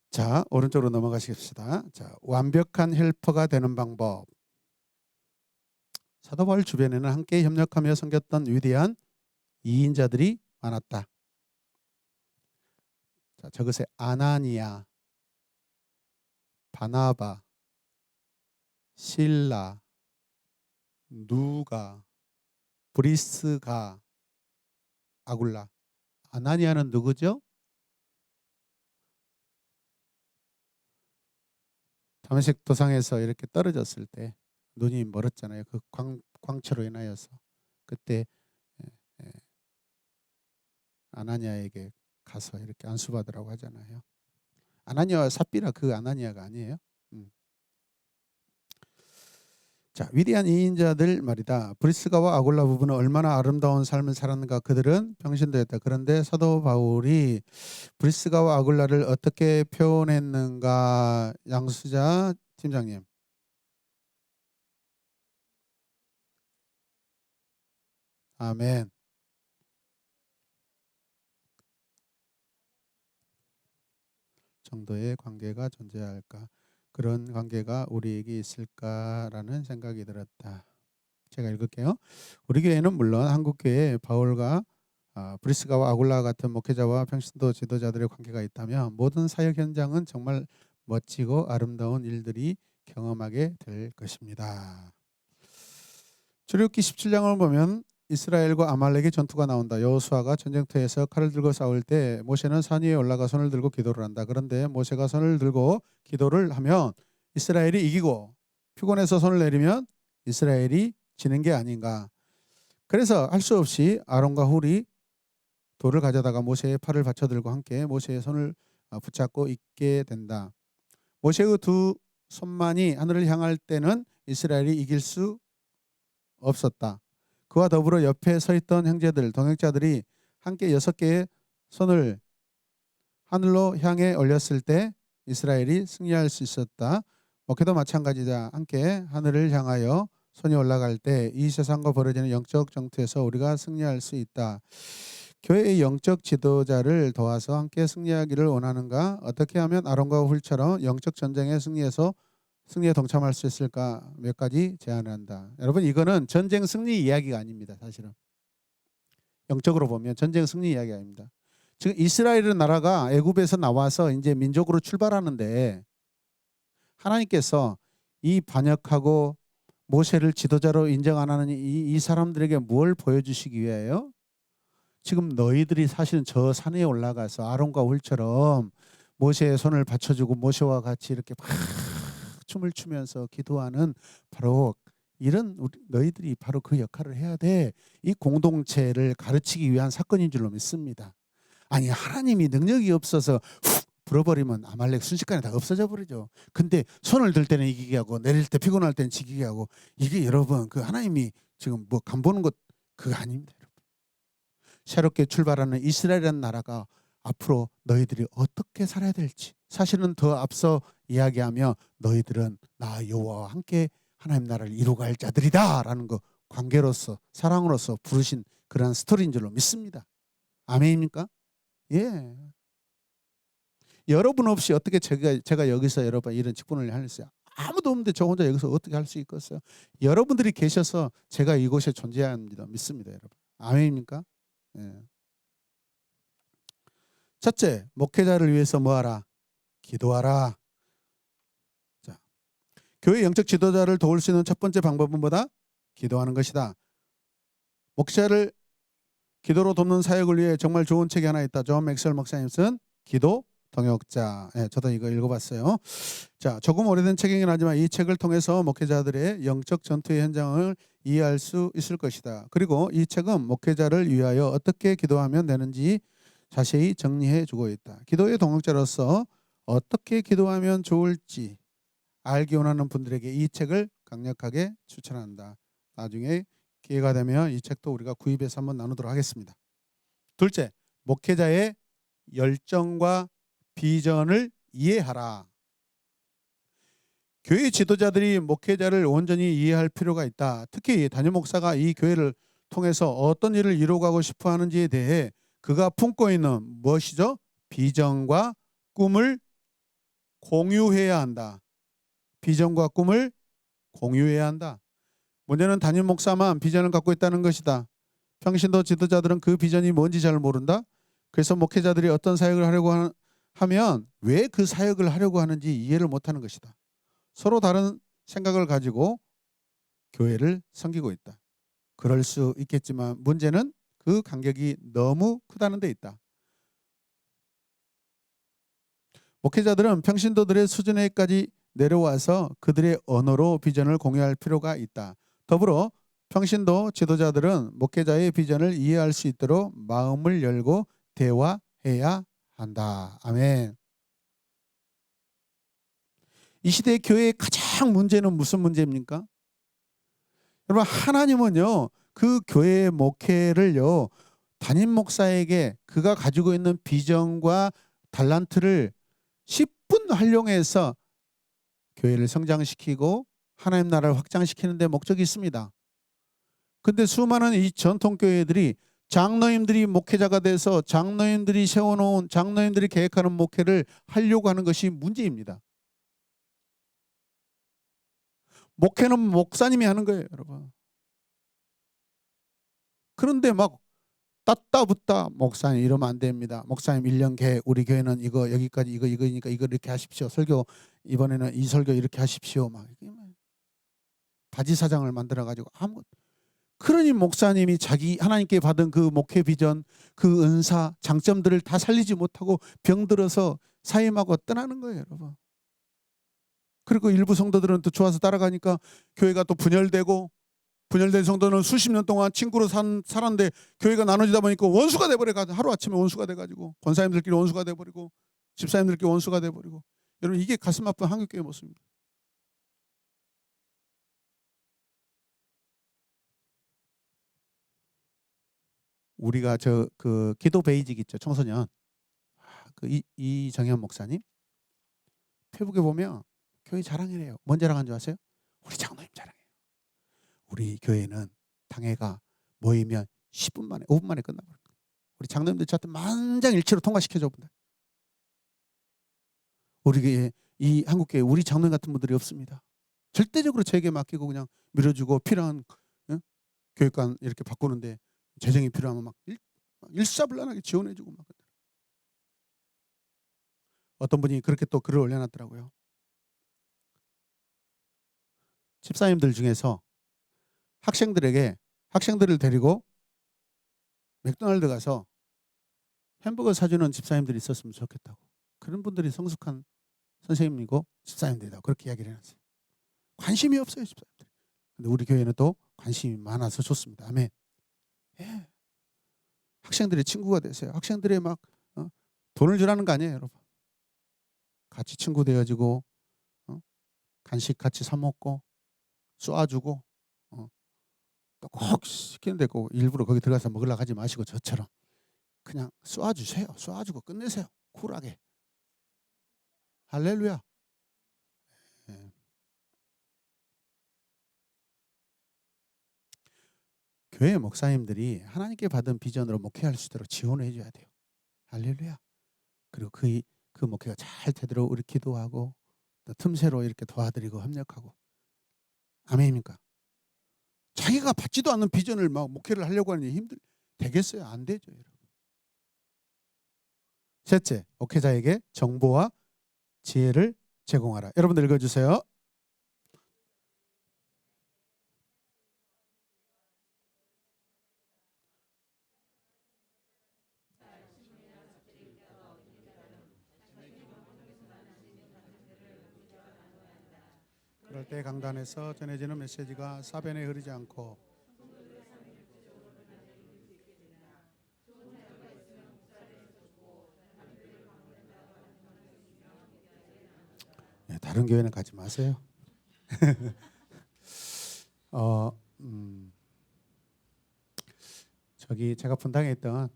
자, 오른쪽으로 넘어가시겠습니다. 자, 완벽한 헬퍼가 되는 방법. 사도 바울 주변에는 함께 협력하며 섬겼던 위대한 이인자들이 많았다. 자, 저것에 아나니아, 바나바, 실라, 누가, 브리스가, 아굴라. 아나니아는 누구죠? 다메섹 도상에서 이렇게 떨어졌을 때 눈이 멀었잖아요. 그 광채로 인하여서 그때 아나니아에게 가서 이렇게 안수받으라고 하잖아요. 아나니아와 삽비라 그 아나니아가 아니에요. 자, 위대한 이인자들 말이다. 브리스가와 아굴라 부부는 얼마나 아름다운 삶을 살았는가. 그들은 병신도였다. 그런데 사도 바울이 브리스가와 아굴라를 어떻게 표현했는가. 양수자 팀장님. 아멘. 정도의 관계가 존재할까? 그런 관계가 우리에게 있을까라는 생각이 들었다. 제가 읽을게요. 우리 교회는 물론 한국교회에 바울과 브리스가와 아굴라 같은 목회자와 평신도 지도자들의 관계가 있다면 모든 사역 현장은 정말 멋지고 아름다운 일들이 경험하게 될 것입니다. 출애굽기 17장을 보면 이스라엘과 아말렉의 전투가 나온다. 여호수아가 전쟁터에서 칼을 들고 싸울 때 모세는 산 위에 올라가 손을 들고 기도를 한다. 그런데 모세가 손을 들고 기도를 하면 이스라엘이 이기고 피곤해서 손을 내리면 이스라엘이 지는 게 아닌가. 그래서 할 수 없이 아론과 훌이 돌을 가져다가 모세의 팔을 받쳐들고 함께 모세의 손을 붙잡고 있게 된다. 모세의 두 손만이 하늘을 향할 때는 이스라엘이 이길 수 없었다. 그와 더불어 옆에 서 있던 형제들, 동역자들이 함께 6개의 손을 하늘로 향해 올렸을 때 이스라엘이 승리할 수 있었다. 목회도 마찬가지다. 함께 하늘을 향하여 손이 올라갈 때 이 세상과 벌어지는 영적 전투에서 우리가 승리할 수 있다. 교회의 영적 지도자를 도와서 함께 승리하기를 원하는가? 어떻게 하면 아론과 훌처럼 영적 전쟁에 승리에 동참할 수 있을까? 몇 가지 제안을 한다. 여러분, 이거는 전쟁 승리 이야기가 아닙니다. 사실은 영적으로 보면 전쟁 승리 이야기가 아닙니다. 지금 이스라엘은 나라가 애굽에서 나와서 이제 민족으로 출발하는데 하나님께서 이 반역하고 모세를 지도자로 인정 안 하는 이 사람들에게 뭘 보여주시기 위하여? 지금 너희들이 사실은 저 산에 올라가서 아론과 훌처럼 모세의 손을 받쳐주고 모세와 같이 이렇게 막 춤을 추면서 기도하는 바로 이런 너희들이 바로 그 역할을 해야 돼. 이 공동체를 가르치기 위한 사건인 줄로 믿습니다. 아니, 하나님이 능력이 없어서 훅 불어버리면 아말렉 순식간에 다 없어져 버리죠. 근데 손을 들 때는 이기게 하고 내릴 때 피곤할 때는 지기게 하고, 이게 여러분 그 하나님이 지금 뭐 간 보는 것 그거 아닙니다, 여러분. 새롭게 출발하는 이스라엘이라는 나라가 앞으로 너희들이 어떻게 살아야 될지, 사실은 더 앞서 이야기하며 너희들은 나 여호와와 함께 하나님 나라를 이루어갈 자들이다라는 거, 관계로서 사랑으로서 부르신 그러한 스토리인 줄로 믿습니다. 아멘입니까? 예. 여러분 없이 어떻게 제가 여기서 여러분 이런 직분을 할 수 있어요? 아무도 없는데 저 혼자 여기서 어떻게 할 수 있겠어요? 여러분들이 계셔서 제가 이곳에 존재합니다. 믿습니다, 여러분. 아멘입니까? 예. 첫째, 목회자를 위해서 뭐하라? 기도하라. 자, 교회 영적 지도자를 도울 수 있는 첫 번째 방법은 뭐다? 기도하는 것이다. 목회자를 기도로 돕는 사역을 위해 정말 좋은 책이 하나 있다. 존 맥스웰 목사님 쓴 기도 동역자. 예, 저도 이거 읽어봤어요. 자, 조금 오래된 책이긴 하지만 이 책을 통해서 목회자들의 영적 전투의 현장을 이해할 수 있을 것이다. 그리고 이 책은 목회자를 위하여 어떻게 기도하면 되는지 자세히 정리해 주고 있다. 기도의 동역자로서 어떻게 기도하면 좋을지 알기 원하는 분들에게 이 책을 강력하게 추천한다. 나중에 기회가 되면 이 책도 우리가 구입해서 한번 나누도록 하겠습니다. 둘째, 목회자의 열정과 비전을 이해하라. 교회 지도자들이 목회자를 온전히 이해할 필요가 있다. 특히 담임 목사가 이 교회를 통해서 어떤 일을 이루어가고 싶어 하는지에 대해 그가 품고 있는 무엇이죠? 비전과 꿈을 공유해야 한다. 비전과 꿈을 공유해야 한다. 문제는 담임 목사만 비전을 갖고 있다는 것이다. 평신도 지도자들은 그 비전이 뭔지 잘 모른다. 그래서 목회자들이 어떤 사역을 하려고 하면 왜 그 사역을 하려고 하는지 이해를 못하는 것이다. 서로 다른 생각을 가지고 교회를 섬기고 있다. 그럴 수 있겠지만 문제는 그 간격이 너무 크다는 데 있다. 목회자들은 평신도들의 수준에까지 내려와서 그들의 언어로 비전을 공유할 필요가 있다. 더불어 평신도 지도자들은 목회자의 비전을 이해할 수 있도록 마음을 열고 대화해야 한다. 아멘. 이 시대의 교회의 가장 문제는 무슨 문제입니까? 여러분, 하나님은요 그 교회의 목회를요 담임 목사에게 그가 가지고 있는 비전과 달란트를 10분 활용해서 교회를 성장시키고 하나님 나라를 확장시키는 데 목적이 있습니다. 근데 수많은 이 전통교회들이 장로님들이 목회자가 돼서 장로님들이 세워놓은 장로님들이 계획하는 목회를 하려고 하는 것이 문제입니다. 목회는 목사님이 하는 거예요, 여러분. 그런데 막 따따 붙다 목사님 이러면 안 됩니다. 목사님 1년 계획 우리 교회는 이거 여기까지 이거니까 이거 이렇게 하십시오. 설교 이번에는 이 설교 이렇게 하십시오. 막 바지 사장을 만들어 가지고 아무 그러니 목사님이 자기 하나님께 받은 그 목회 비전, 그 은사, 장점들을 다 살리지 못하고 병들어서 사임하고 떠나는 거예요, 여러분. 그리고 일부 성도들은 또 좋아서 따라가니까 교회가 또 분열되고 분열된 성도는 수십 년 동안 친구로 살았는데 교회가 나눠지다 보니까 원수가 돼버려가지고 하루아침에 원수가 돼가지고 권사님들끼리 원수가 돼버리고 집사님들끼리 원수가 돼버리고 여러분 이게 가슴 아픈 한국교회 모습입니다. 우리가 그 기도 베이직 있죠, 청소년 그 이정현 목사님 페북에 보면 교회 자랑이래요. 뭔 자랑한 줄 아세요? 우리 장로님 자랑해요. 우리 교회는 당회가 모이면 10분 만에 5분 만에 끝나버려요. 우리 장로님들 저한테 만장일치로 통과시켜줘 본다. 우리 교회 이 한국교회 우리 장로님 같은 분들이 없습니다. 절대적으로 저에게 맡기고 그냥 밀어주고 필요한 교육관 이렇게 바꾸는데 재정이 필요하면 막 일사불란하게 지원해주고 막. 어떤 분이 그렇게 또 글을 올려놨더라고요. 집사님들 중에서 학생들을 데리고 맥도날드 가서 햄버거 사주는 집사님들이 있었으면 좋겠다고. 그런 분들이 성숙한 선생님이고 집사님들이다. 그렇게 이야기를 해놨어요. 관심이 없어요, 집사님들. 근데 우리 교회는 또 관심이 많아서 좋습니다. 아멘. 예. 학생들의 친구가 되세요. 학생들의 막 돈을 주라는 거 아니에요, 여러분. 같이 친구 되어지고 간식 같이 사 먹고 쏘아주고 또 꼭 시키는데 꼭 일부러 거기 들어가서 먹으려고 하지 마시고 저처럼 그냥 쏘아주세요. 쏘아주고 끝내세요. 쿨하게. 할렐루야. 예. 교회 목사님들이 하나님께 받은 비전으로 목회할 수 있도록 지원을 해줘야 돼요. 할렐루야. 그리고 그 목회가 잘 되도록 우리 기도하고 또 틈새로 이렇게 도와드리고 협력하고. 아멘입니까? 자기가 받지도 않는 비전을 막 목회를 하려고 하니 되겠어요? 안 되죠, 여러분. 셋째, 목회자에게 정보와 지혜를 제공하라. 여러분들 읽어주세요. 그럴 때 강단에서 전해지는 메시지가 사변에 흐르지 않고 다른 교회는 가지 마세요. 저기 제가 분당에 있던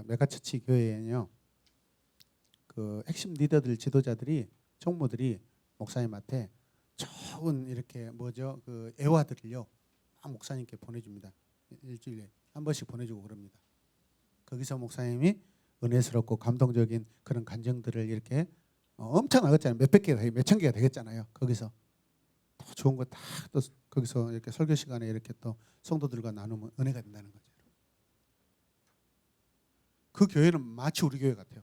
메가처치 교회에는요, 그 핵심 리더들 지도자들이 총무들이 목사님한테 좋은 이렇게 그 애화들을요 막 목사님께 보내줍니다. 일주일에 한 번씩 보내주고 그럽니다. 거기서 목사님이 은혜스럽고 감동적인 그런 간증들을 이렇게 엄청나겠잖아요. 몇백 개가 몇천 개가 되겠잖아요. 거기서 또 좋은 거 다 또 거기서 이렇게 설교 시간에 이렇게 또 성도들과 나누면 은혜가 된다는 거죠. 그 교회는 마치 우리 교회 같아요.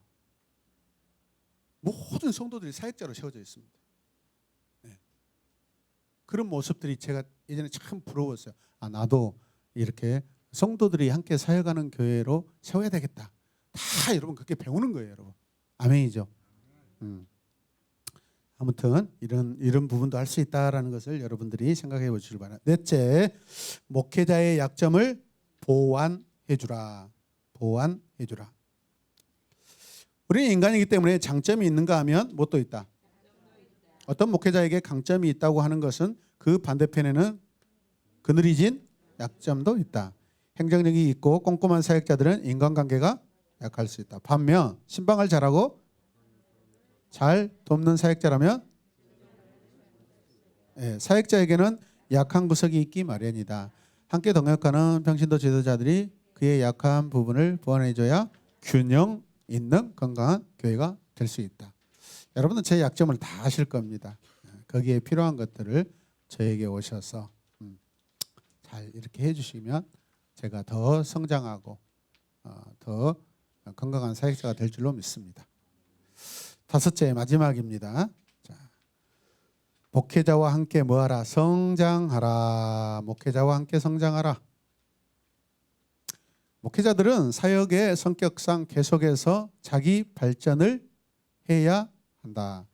모든 성도들이 사역자로 세워져 있습니다. 네. 그런 모습들이 제가 예전에 참 부러웠어요. 아, 나도 이렇게 성도들이 함께 사역하는 교회로 세워야 되겠다. 다 여러분 그렇게 배우는 거예요, 여러분. 아멘이죠. 아무튼 이런 부분도 할 수 있다라는 것을 여러분들이 생각해 보시길 바랍니다. 넷째, 목회자의 약점을 보완해 주라. 보완해 주라. 우리는 인간이기 때문에 장점이 있는가 하면 뭣도 있다. 어떤 목회자에게 강점이 있다고 하는 것은 그 반대편에는 그늘이진 약점도 있다. 행정력이 있고 꼼꼼한 사역자들은 인간관계가 약할 수 있다. 반면 신방을 잘하고 잘 돕는 사역자라면 사역자에게는 약한 구석이 있기 마련이다. 함께 동역하는 평신도 지도자들이 그의 약한 부분을 보완해줘야 균형 있는 건강한 교회가 될 수 있다. 여러분은 제 약점을 다 아실 겁니다. 거기에 필요한 것들을 저에게 오셔서 잘 이렇게 해주시면 제가 더 성장하고 더 건강한 사역자가 될 줄로 믿습니다. 다섯째, 마지막입니다. 자, 목회자와 함께 뭐하라? 성장하라. 목회자와 함께 성장하라. 목회자들은 사역의 성격상 계속해서 자기 발전을 해야 한다.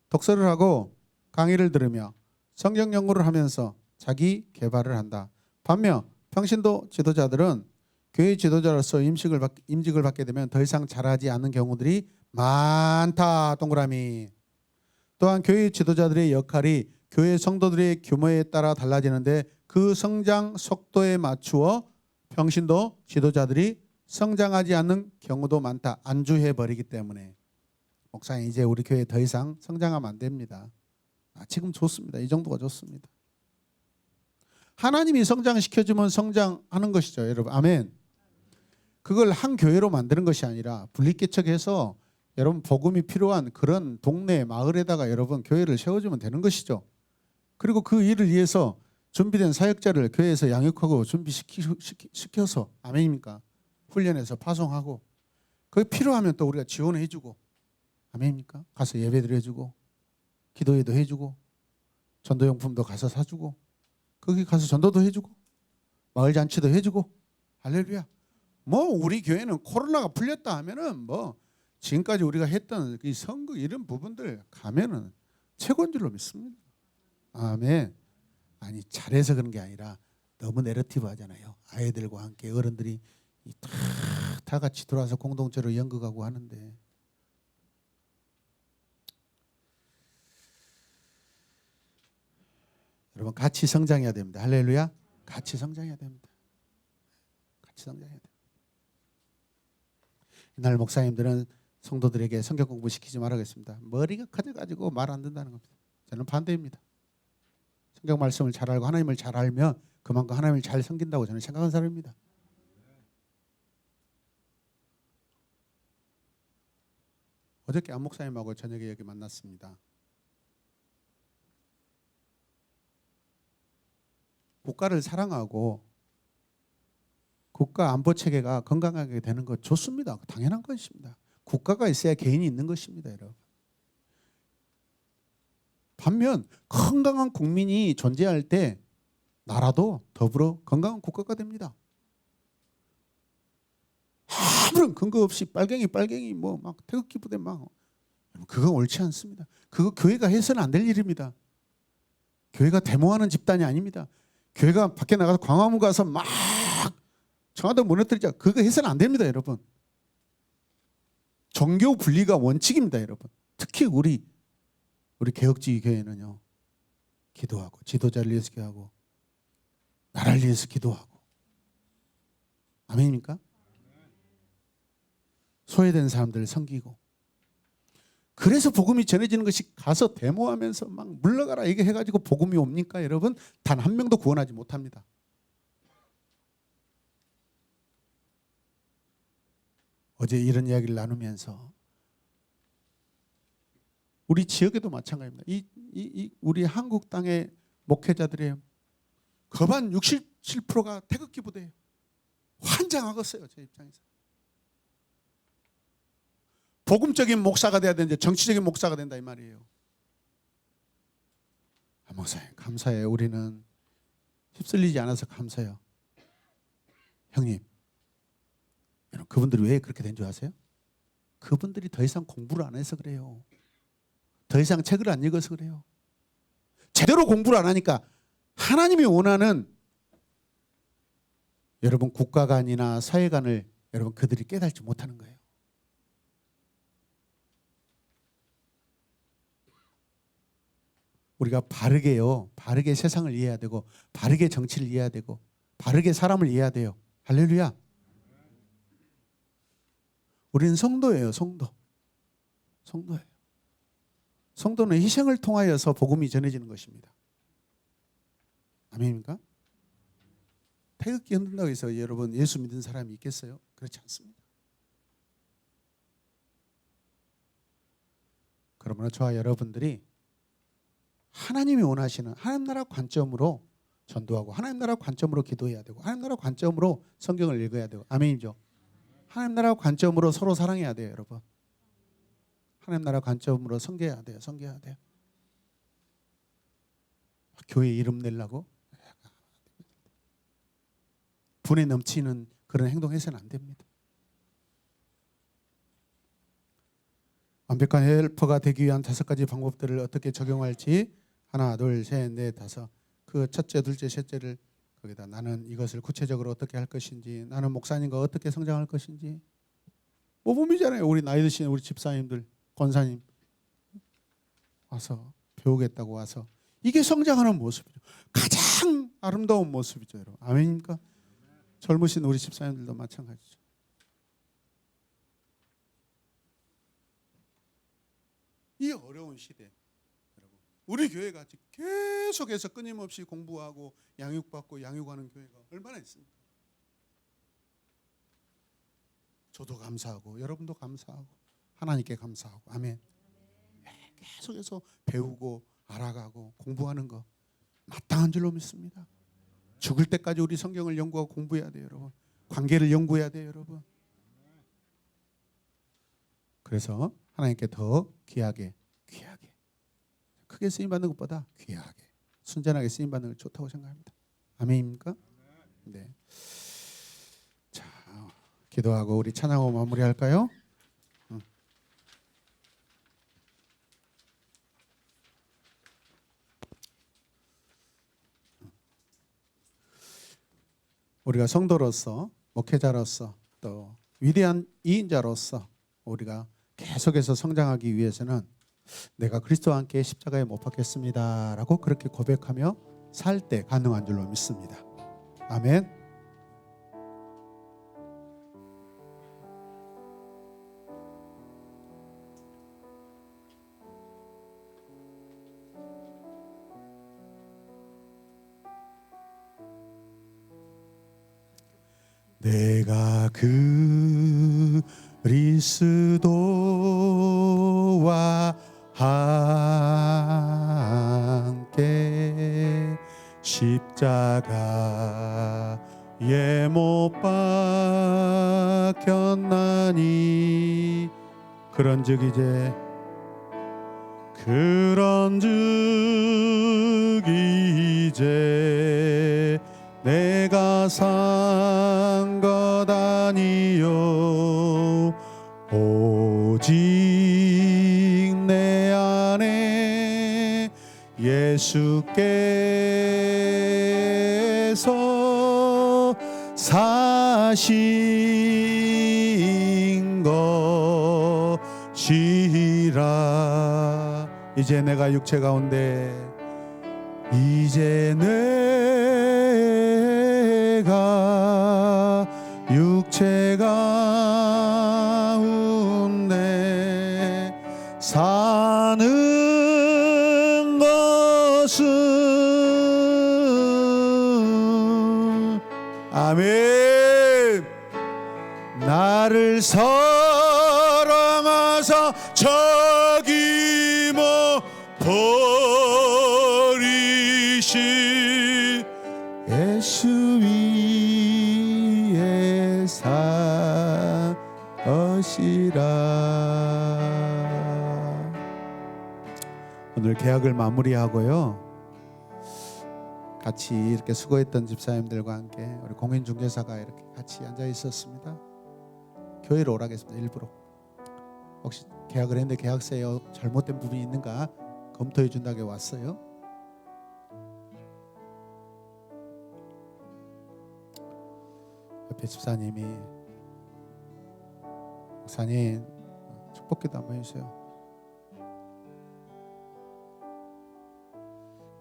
독서를 하고 강의를 들으며 성경 연구를 하면서 자기 개발을 한다. 반면 평신도 지도자들은 교회 지도자로서 임직을 받게 되면 더 이상 잘하지 않는 경우들이 많다. 동그라미. 또한 교회 지도자들의 역할이 교회 성도들의 규모에 따라 달라지는데 그 성장 속도에 맞추어 평신도 지도자들이 성장하지 않는 경우도 많다. 안주해버리기 때문에. 목사님, 이제 우리 교회 더 이상 성장하면 안 됩니다. 지금 좋습니다. 이 정도가 좋습니다. 하나님이 성장시켜주면 성장하는 것이죠, 여러분. 아멘. 그걸 한 교회로 만드는 것이 아니라 분리개척해서 여러분 복음이 필요한 그런 동네 마을에다가 여러분 교회를 세워주면 되는 것이죠. 그리고 그 일을 위해서 준비된 사역자를 교회에서 양육하고 준비시켜서 아멘입니까? 훈련해서 파송하고 그게 필요하면 또 우리가 지원해 주고 아멘입니까? 가서 예배드려 주고 기도회도 해주고 전도용품도 가서 사주고 거기 가서 전도도 해주고 마을잔치도 해주고 할렐루야. 뭐 우리 교회는 코로나가 풀렸다 하면은 뭐 지금까지 우리가 했던 이 선거 이런 부분들 가면은 최고인 줄로 믿습니다. 아멘. 아니 잘해서 그런 게 아니라 너무 내러티브 하잖아요. 아이들과 함께 어른들이 다 같이 들어와서 공동체로 연극하고 하는데 여러분 같이 성장해야 됩니다. 할렐루야. 같이 성장해야 됩니다. 같이 성장해야 돼요. 이날 목사님들은 성도들에게 성경 공부 시키지 말라겠습니다. 머리가 커져가지고 말 안 듣는다는 겁니다. 저는 반대입니다. 성경 말씀을 잘 알고 하나님을 잘 알면 그만큼 하나님을 잘 섬긴다고 저는 생각하는 사람입니다. 어저께 안 목사님하고 저녁에 여기 만났습니다. 국가를 사랑하고 국가 안보 체계가 건강하게 되는 것 좋습니다. 당연한 것입니다. 국가가 있어야 개인이 있는 것입니다, 여러분. 반면 건강한 국민이 존재할 때 나라도 더불어 건강한 국가가 됩니다. 아무런 근거 없이 빨갱이 뭐 막 태극기 부대 막 그거 옳지 않습니다. 그거 교회가 해서는 안 될 일입니다. 교회가 데모하는 집단이 아닙니다. 교회가 밖에 나가서 광화문 가서 막 청와대 무너뜨리자 그거 해서는 안 됩니다, 여러분. 종교 분리가 원칙입니다, 여러분. 특히 우리 개혁주의 교회는요. 기도하고 지도자를 위해서 기도하고 나라를 위해서 기도하고 아멘입니까? 소외된 사람들을 섬기고 그래서 복음이 전해지는 것이 가서 데모하면서 막 물러가라 이게 해가지고 복음이 옵니까? 여러분 단 한 명도 구원하지 못합니다. 어제 이런 이야기를 나누면서 우리 지역에도 마찬가지입니다. 우리 한국 땅의 목회자들의 거반 67%가 태극기 부대예요. 환장하겠어요, 제 입장에서. 복음적인 목사가 돼야 되는데 정치적인 목사가 된다 이 말이에요. 목사님 감사해요. 우리는 휩쓸리지 않아서 감사해요. 형님, 여러분 그분들이 왜 그렇게 된 줄 아세요? 그분들이 더 이상 공부를 안 해서 그래요. 더 이상 책을 안 읽어서 그래요. 제대로 공부를 안 하니까 하나님이 원하는 여러분 국가관이나 사회관을 여러분 그들이 깨닫지 못하는 거예요. 우리가 바르게 세상을 이해해야 되고 바르게 정치를 이해해야 되고 바르게 사람을 이해해야 돼요. 할렐루야. 우리는 성도예요. 성도예요. 성도는 희생을 통하여서 복음이 전해지는 것입니다. 아멘입니까? 태극기 흔든다고 해서 여러분 예수 믿는 사람이 있겠어요? 그렇지 않습니다. 그러므로 저와 여러분들이 하나님이 원하시는 하나님 나라 관점으로 전도하고 하나님 나라 관점으로 기도해야 되고 하나님 나라 관점으로 성경을 읽어야 되고 아멘이죠. 하나님 나라 관점으로 서로 사랑해야 돼요, 여러분. 하나님 나라 관점으로 섬겨야 돼요. 교회 이름 내려고 분에 넘치는 그런 행동해서는 안 됩니다. 완벽한 헬퍼가 되기 위한 5가지 방법들을 어떻게 적용할지 하나, 둘, 셋, 넷, 다섯. 그 첫째, 둘째, 셋째를 거기다 나는 이것을 구체적으로 어떻게 할 것인지, 나는 목사님과 어떻게 성장할 것인지. 모범이잖아요. 우리 나이 드신 우리 집사님들, 권사님 와서 배우겠다고 와서 이게 성장하는 모습이죠. 가장 아름다운 모습이죠, 여러분. 아멘입니까? 젊으신 우리 집사님들도 마찬가지죠. 이 어려운 시대, 여러분, 우리 교회가 계속해서 끊임없이 공부하고 양육받고 양육하는 교회가 얼마나 있습니까? 저도 감사하고 여러분도 감사하고 하나님께 감사하고 아멘. 계속해서 배우고 알아가고 공부하는 거 마땅한 줄로 믿습니다. 죽을 때까지 우리 성경을 연구하고 공부해야 돼요, 여러분. 관계를 연구해야 돼요, 여러분. 그래서 하나님께 더 귀하게 크게 쓰임받는 것보다 귀하게 순전하게 쓰임받는 걸 좋다고 생각합니다. 아멘입니까? 네. 자, 기도하고 우리 찬양하고 마무리할까요? 우리가 성도로서 목회자로서 또 위대한 이인자로서 우리가 계속해서 성장하기 위해서는 내가 그리스도와 함께 십자가에 못 박혔습니다 라고 그렇게 고백하며 살 때 가능한 줄로 믿습니다. 아멘. 내가 그리스도와 함께 십자가에 못 박혔나니 그런즉 이제 내가 산 것 아니요 오직 내 안에 예수께서 사신 것이라. 이제 내가 육체 가운데 육체 가운데 사는 것은 아멘. 나를 사랑하사 저기 버리신 예수 위에 산 것이라. 오늘 개학을 마무리하고요, 같이 이렇게 수고했던 집사님들과 함께 우리 공인중개사가 이렇게 같이 앉아 있었습니다. 교회로 오라겠습니다. 일부러 혹시 계약을 했는데 계약서에 잘못된 부분이 있는가 검토해 준다고 왔어요. 옆에 집사님이 목사님 축복기도 한번 해주세요.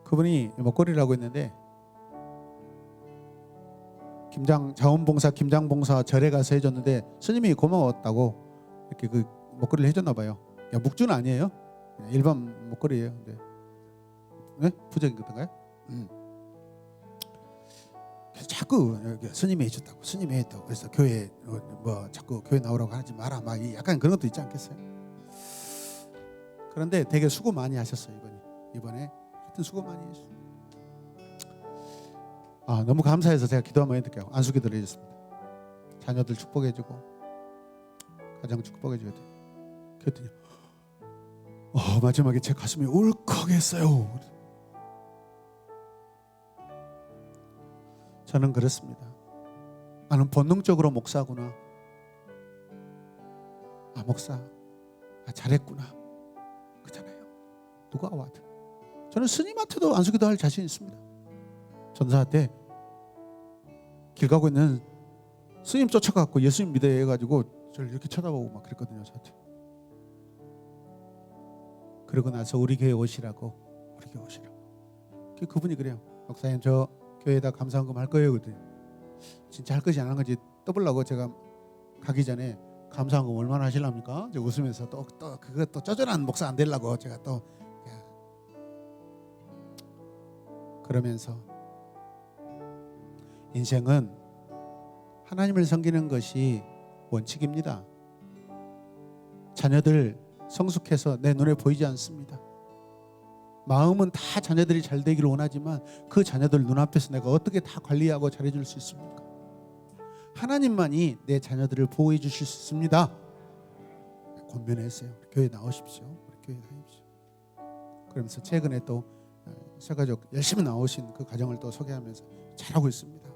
그분이 목걸이라고 했는데 자원봉사 김장봉사 절에 가서 해줬는데 스님이 고마웠다고 이렇게 그 목걸이를 해줬나 봐요. 야, 묵주는 아니에요. 일반 목걸이에요. 네? 부적인 건가요? 그래서 자꾸 스님이 해줬다고, 스님이 했다고. 그래서 교회 뭐 자꾸 교회 나오라고 하지 마라, 막 약간 그런 것도 있지 않겠어요? 그런데 되게 수고 많이 하셨어요. 이번에 하여튼 수고 많이 했어요. 너무 감사해서 제가 기도 한번 해드릴게요. 안수기도를 해줬습니다. 자녀들 축복해주고 가정 축복해주고. 그랬더니 마지막에 제 가슴이 울컥했어요. 저는 그렇습니다. 나는 본능적으로 목사구나. 목사 잘했구나. 그렇잖아요. 누가 와도. 저는 스님한테도 안수기도 할 자신 있습니다. 전사 때 길 가고 있는 스님 쫓아가고 예수님 믿어 해가지고 저를 이렇게 쳐다보고 막 그랬거든요. 저한테. 그러고 나서 우리 교회 오시라고. 그분이 그래요. 목사님 저 교회에다 감사헌금 할 거예요. 그랬더니 진짜 할 것이 안 한 건지 떠보려고 제가 가기 전에 감사헌금 얼마나 하실랍니까? 제가 웃으면서 또 그거 또 쪼잔한 목사 안 되려고 제가 또 그러면서 인생은 하나님을 섬기는 것이 원칙입니다. 자녀들 성숙해서 내 눈에 보이지 않습니다. 마음은 다 자녀들이 잘 되기를 원하지만 그 자녀들 눈앞에서 내가 어떻게 다 관리하고 잘해줄 수 있습니까? 하나님만이 내 자녀들을 보호해 주실 수 있습니다. 권면했어요. 교회 나오십시오. 우리 교회 다니십시오. 그러면서 최근에 또 새가족 열심히 나오신 그 가정을 또 소개하면서 잘하고 있습니다.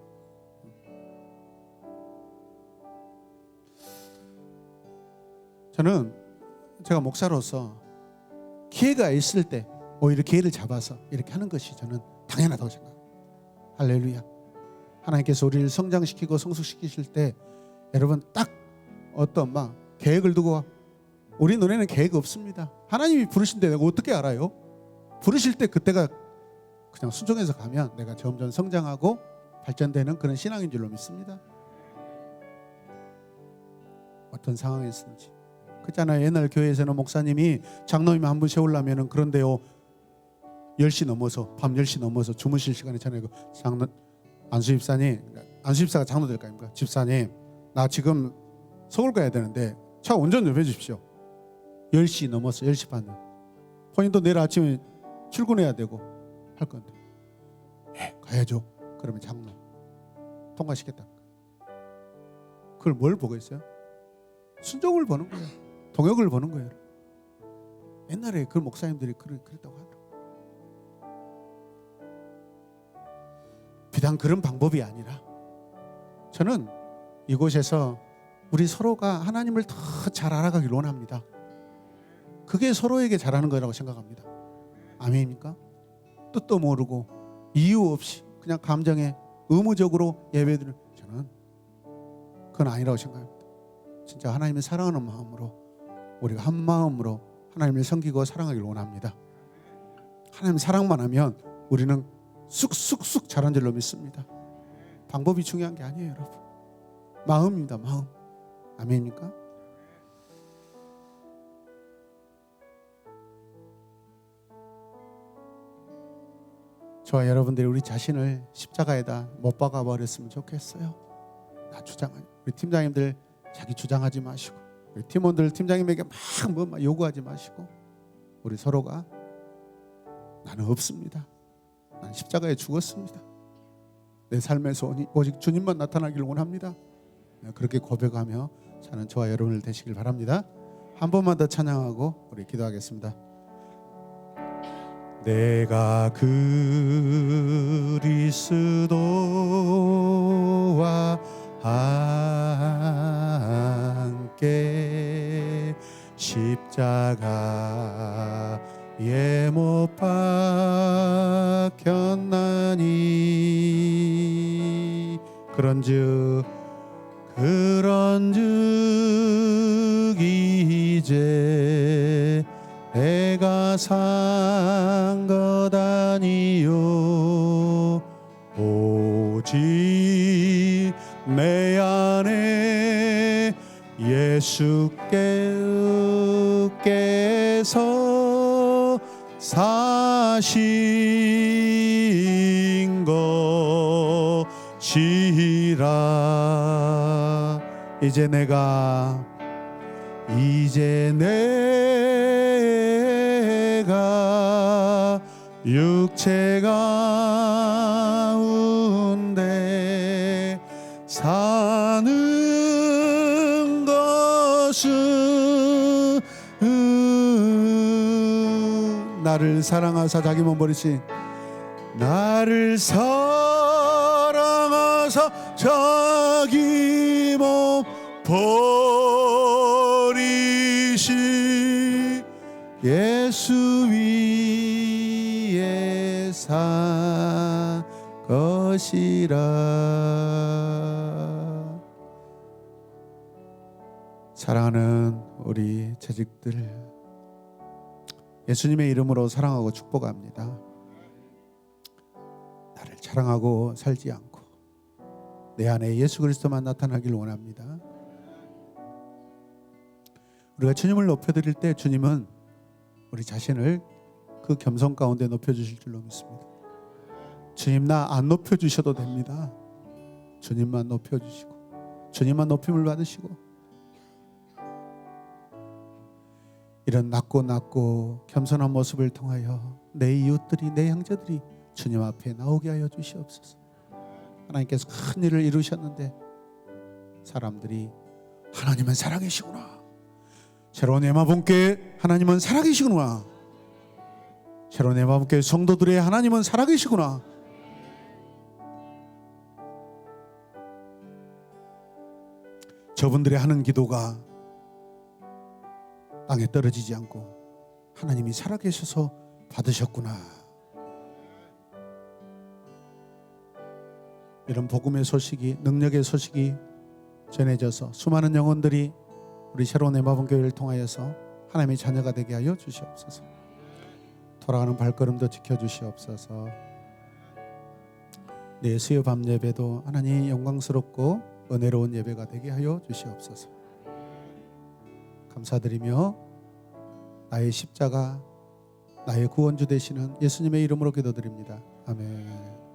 저는 제가 목사로서 기회가 있을 때 오히려 기회를 잡아서 이렇게 하는 것이 저는 당연하다고 생각합니다. 할렐루야. 하나님께서 우리를 성장시키고 성숙시키실 때 여러분 딱 어떤 막 계획을 두고 우리 눈에는 계획 없습니다. 하나님이 부르신데 내가 어떻게 알아요? 부르실 때 그때가 그냥 순종해서 가면 내가 점점 성장하고 발전되는 그런 신앙인 줄로 믿습니다. 어떤 상황이었는지. 그렇잖아요. 옛날 교회에서는 목사님이 장로님 한 분 세우려면 그런데요 10시 넘어서 밤 10시 넘어서 주무실 시간에 전에 장로 안수 집사님 안수집사가 장로될 거 아닙니까? 집사님, 나 지금 서울 가야 되는데 차 운전 좀 해주십시오. 10시 넘었어. 10시 반. 본인도 내일 아침에 출근해야 되고 할 건데 가야죠. 그러면 장로 통과시켰다. 그걸 뭘 보고 있어요? 순종을 보는 거예요. 동역을 보는 거예요. 옛날에 그 목사님들이 그랬다고 하더라고요. 비단 그런 방법이 아니라 저는 이곳에서 우리 서로가 하나님을 더 잘 알아가길 원합니다. 그게 서로에게 잘하는 거라고 생각합니다. 아멘입니까? 뜻도 모르고 이유 없이 그냥 감정에 의무적으로 예배드리는, 저는 그건 아니라고 생각합니다. 진짜 하나님을 사랑하는 마음으로 우리가 한 마음으로 하나님을 섬기고 사랑하길 원합니다. 하나님 사랑만 하면 우리는 쑥쑥쑥 자란 줄로 믿습니다. 방법이 중요한 게 아니에요, 여러분. 마음입니다, 마음. 아멘입니까? 저와 여러분들이 우리 자신을 십자가에다 못 박아 버렸으면 좋겠어요. 나 주장하니. 우리 팀장님들 자기 주장하지 마시고, 우리 팀원들 팀장님에게 막 요구하지 마시고, 우리 서로가 나는 없습니다. 난 십자가에 죽었습니다. 내 삶에서 오직 주님만 나타나기를 원합니다. 그렇게 고백하며 사는 저와 여러분들 되시길 바랍니다. 한 번만 더 찬양하고 우리 기도하겠습니다. 내가 그리스도와 함께 십자가에 못 박혔나니 그런즉 이제 내가 산 것 아니요 오직 내 안에 예수께서 사신 것이라. 이제 내가 육체 가운데 사는 것은 나를 사랑하사 자기 몸 버리신 나를 사랑하사 자기 몸 버리신 예수 위에 산 것이라. 사랑하는 우리 재직들, 예수님의 이름으로 사랑하고 축복합니다. 나를 자랑하고 살지 않고 내 안에 예수 그리스도만 나타나길 원합니다. 우리가 주님을 높여드릴 때 주님은 우리 자신을 그 겸손 가운데 높여주실 줄로 믿습니다. 주님 나 안 높여주셔도 됩니다. 주님만 높여주시고 주님만 높임을 받으시고 이런 낮고 겸손한 모습을 통하여 내 이웃들이 내 형제들이 주님 앞에 나오게 하여 주시옵소서. 하나님께서 큰 일을 이루셨는데 사람들이 하나님은 살아계시구나, 새로운 에마본교회 하나님은 살아계시구나, 새로운 에마본교회 성도들의 하나님은 살아계시구나, 저분들이 하는 기도가 땅에 떨어지지 않고 하나님이 살아계셔서 받으셨구나, 이런 복음의 소식이, 능력의 소식이 전해져서 수많은 영혼들이 우리 새로운 에마본교회를 통하여서 하나님의 자녀가 되게 하여 주시옵소서. 돌아가는 발걸음도 지켜주시옵소서. 내 수요 밤 예배도 하나님 영광스럽고 은혜로운 예배가 되게 하여 주시옵소서. 감사드리며 나의 십자가, 나의 구원주 되시는 예수님의 이름으로 기도드립니다. 아멘.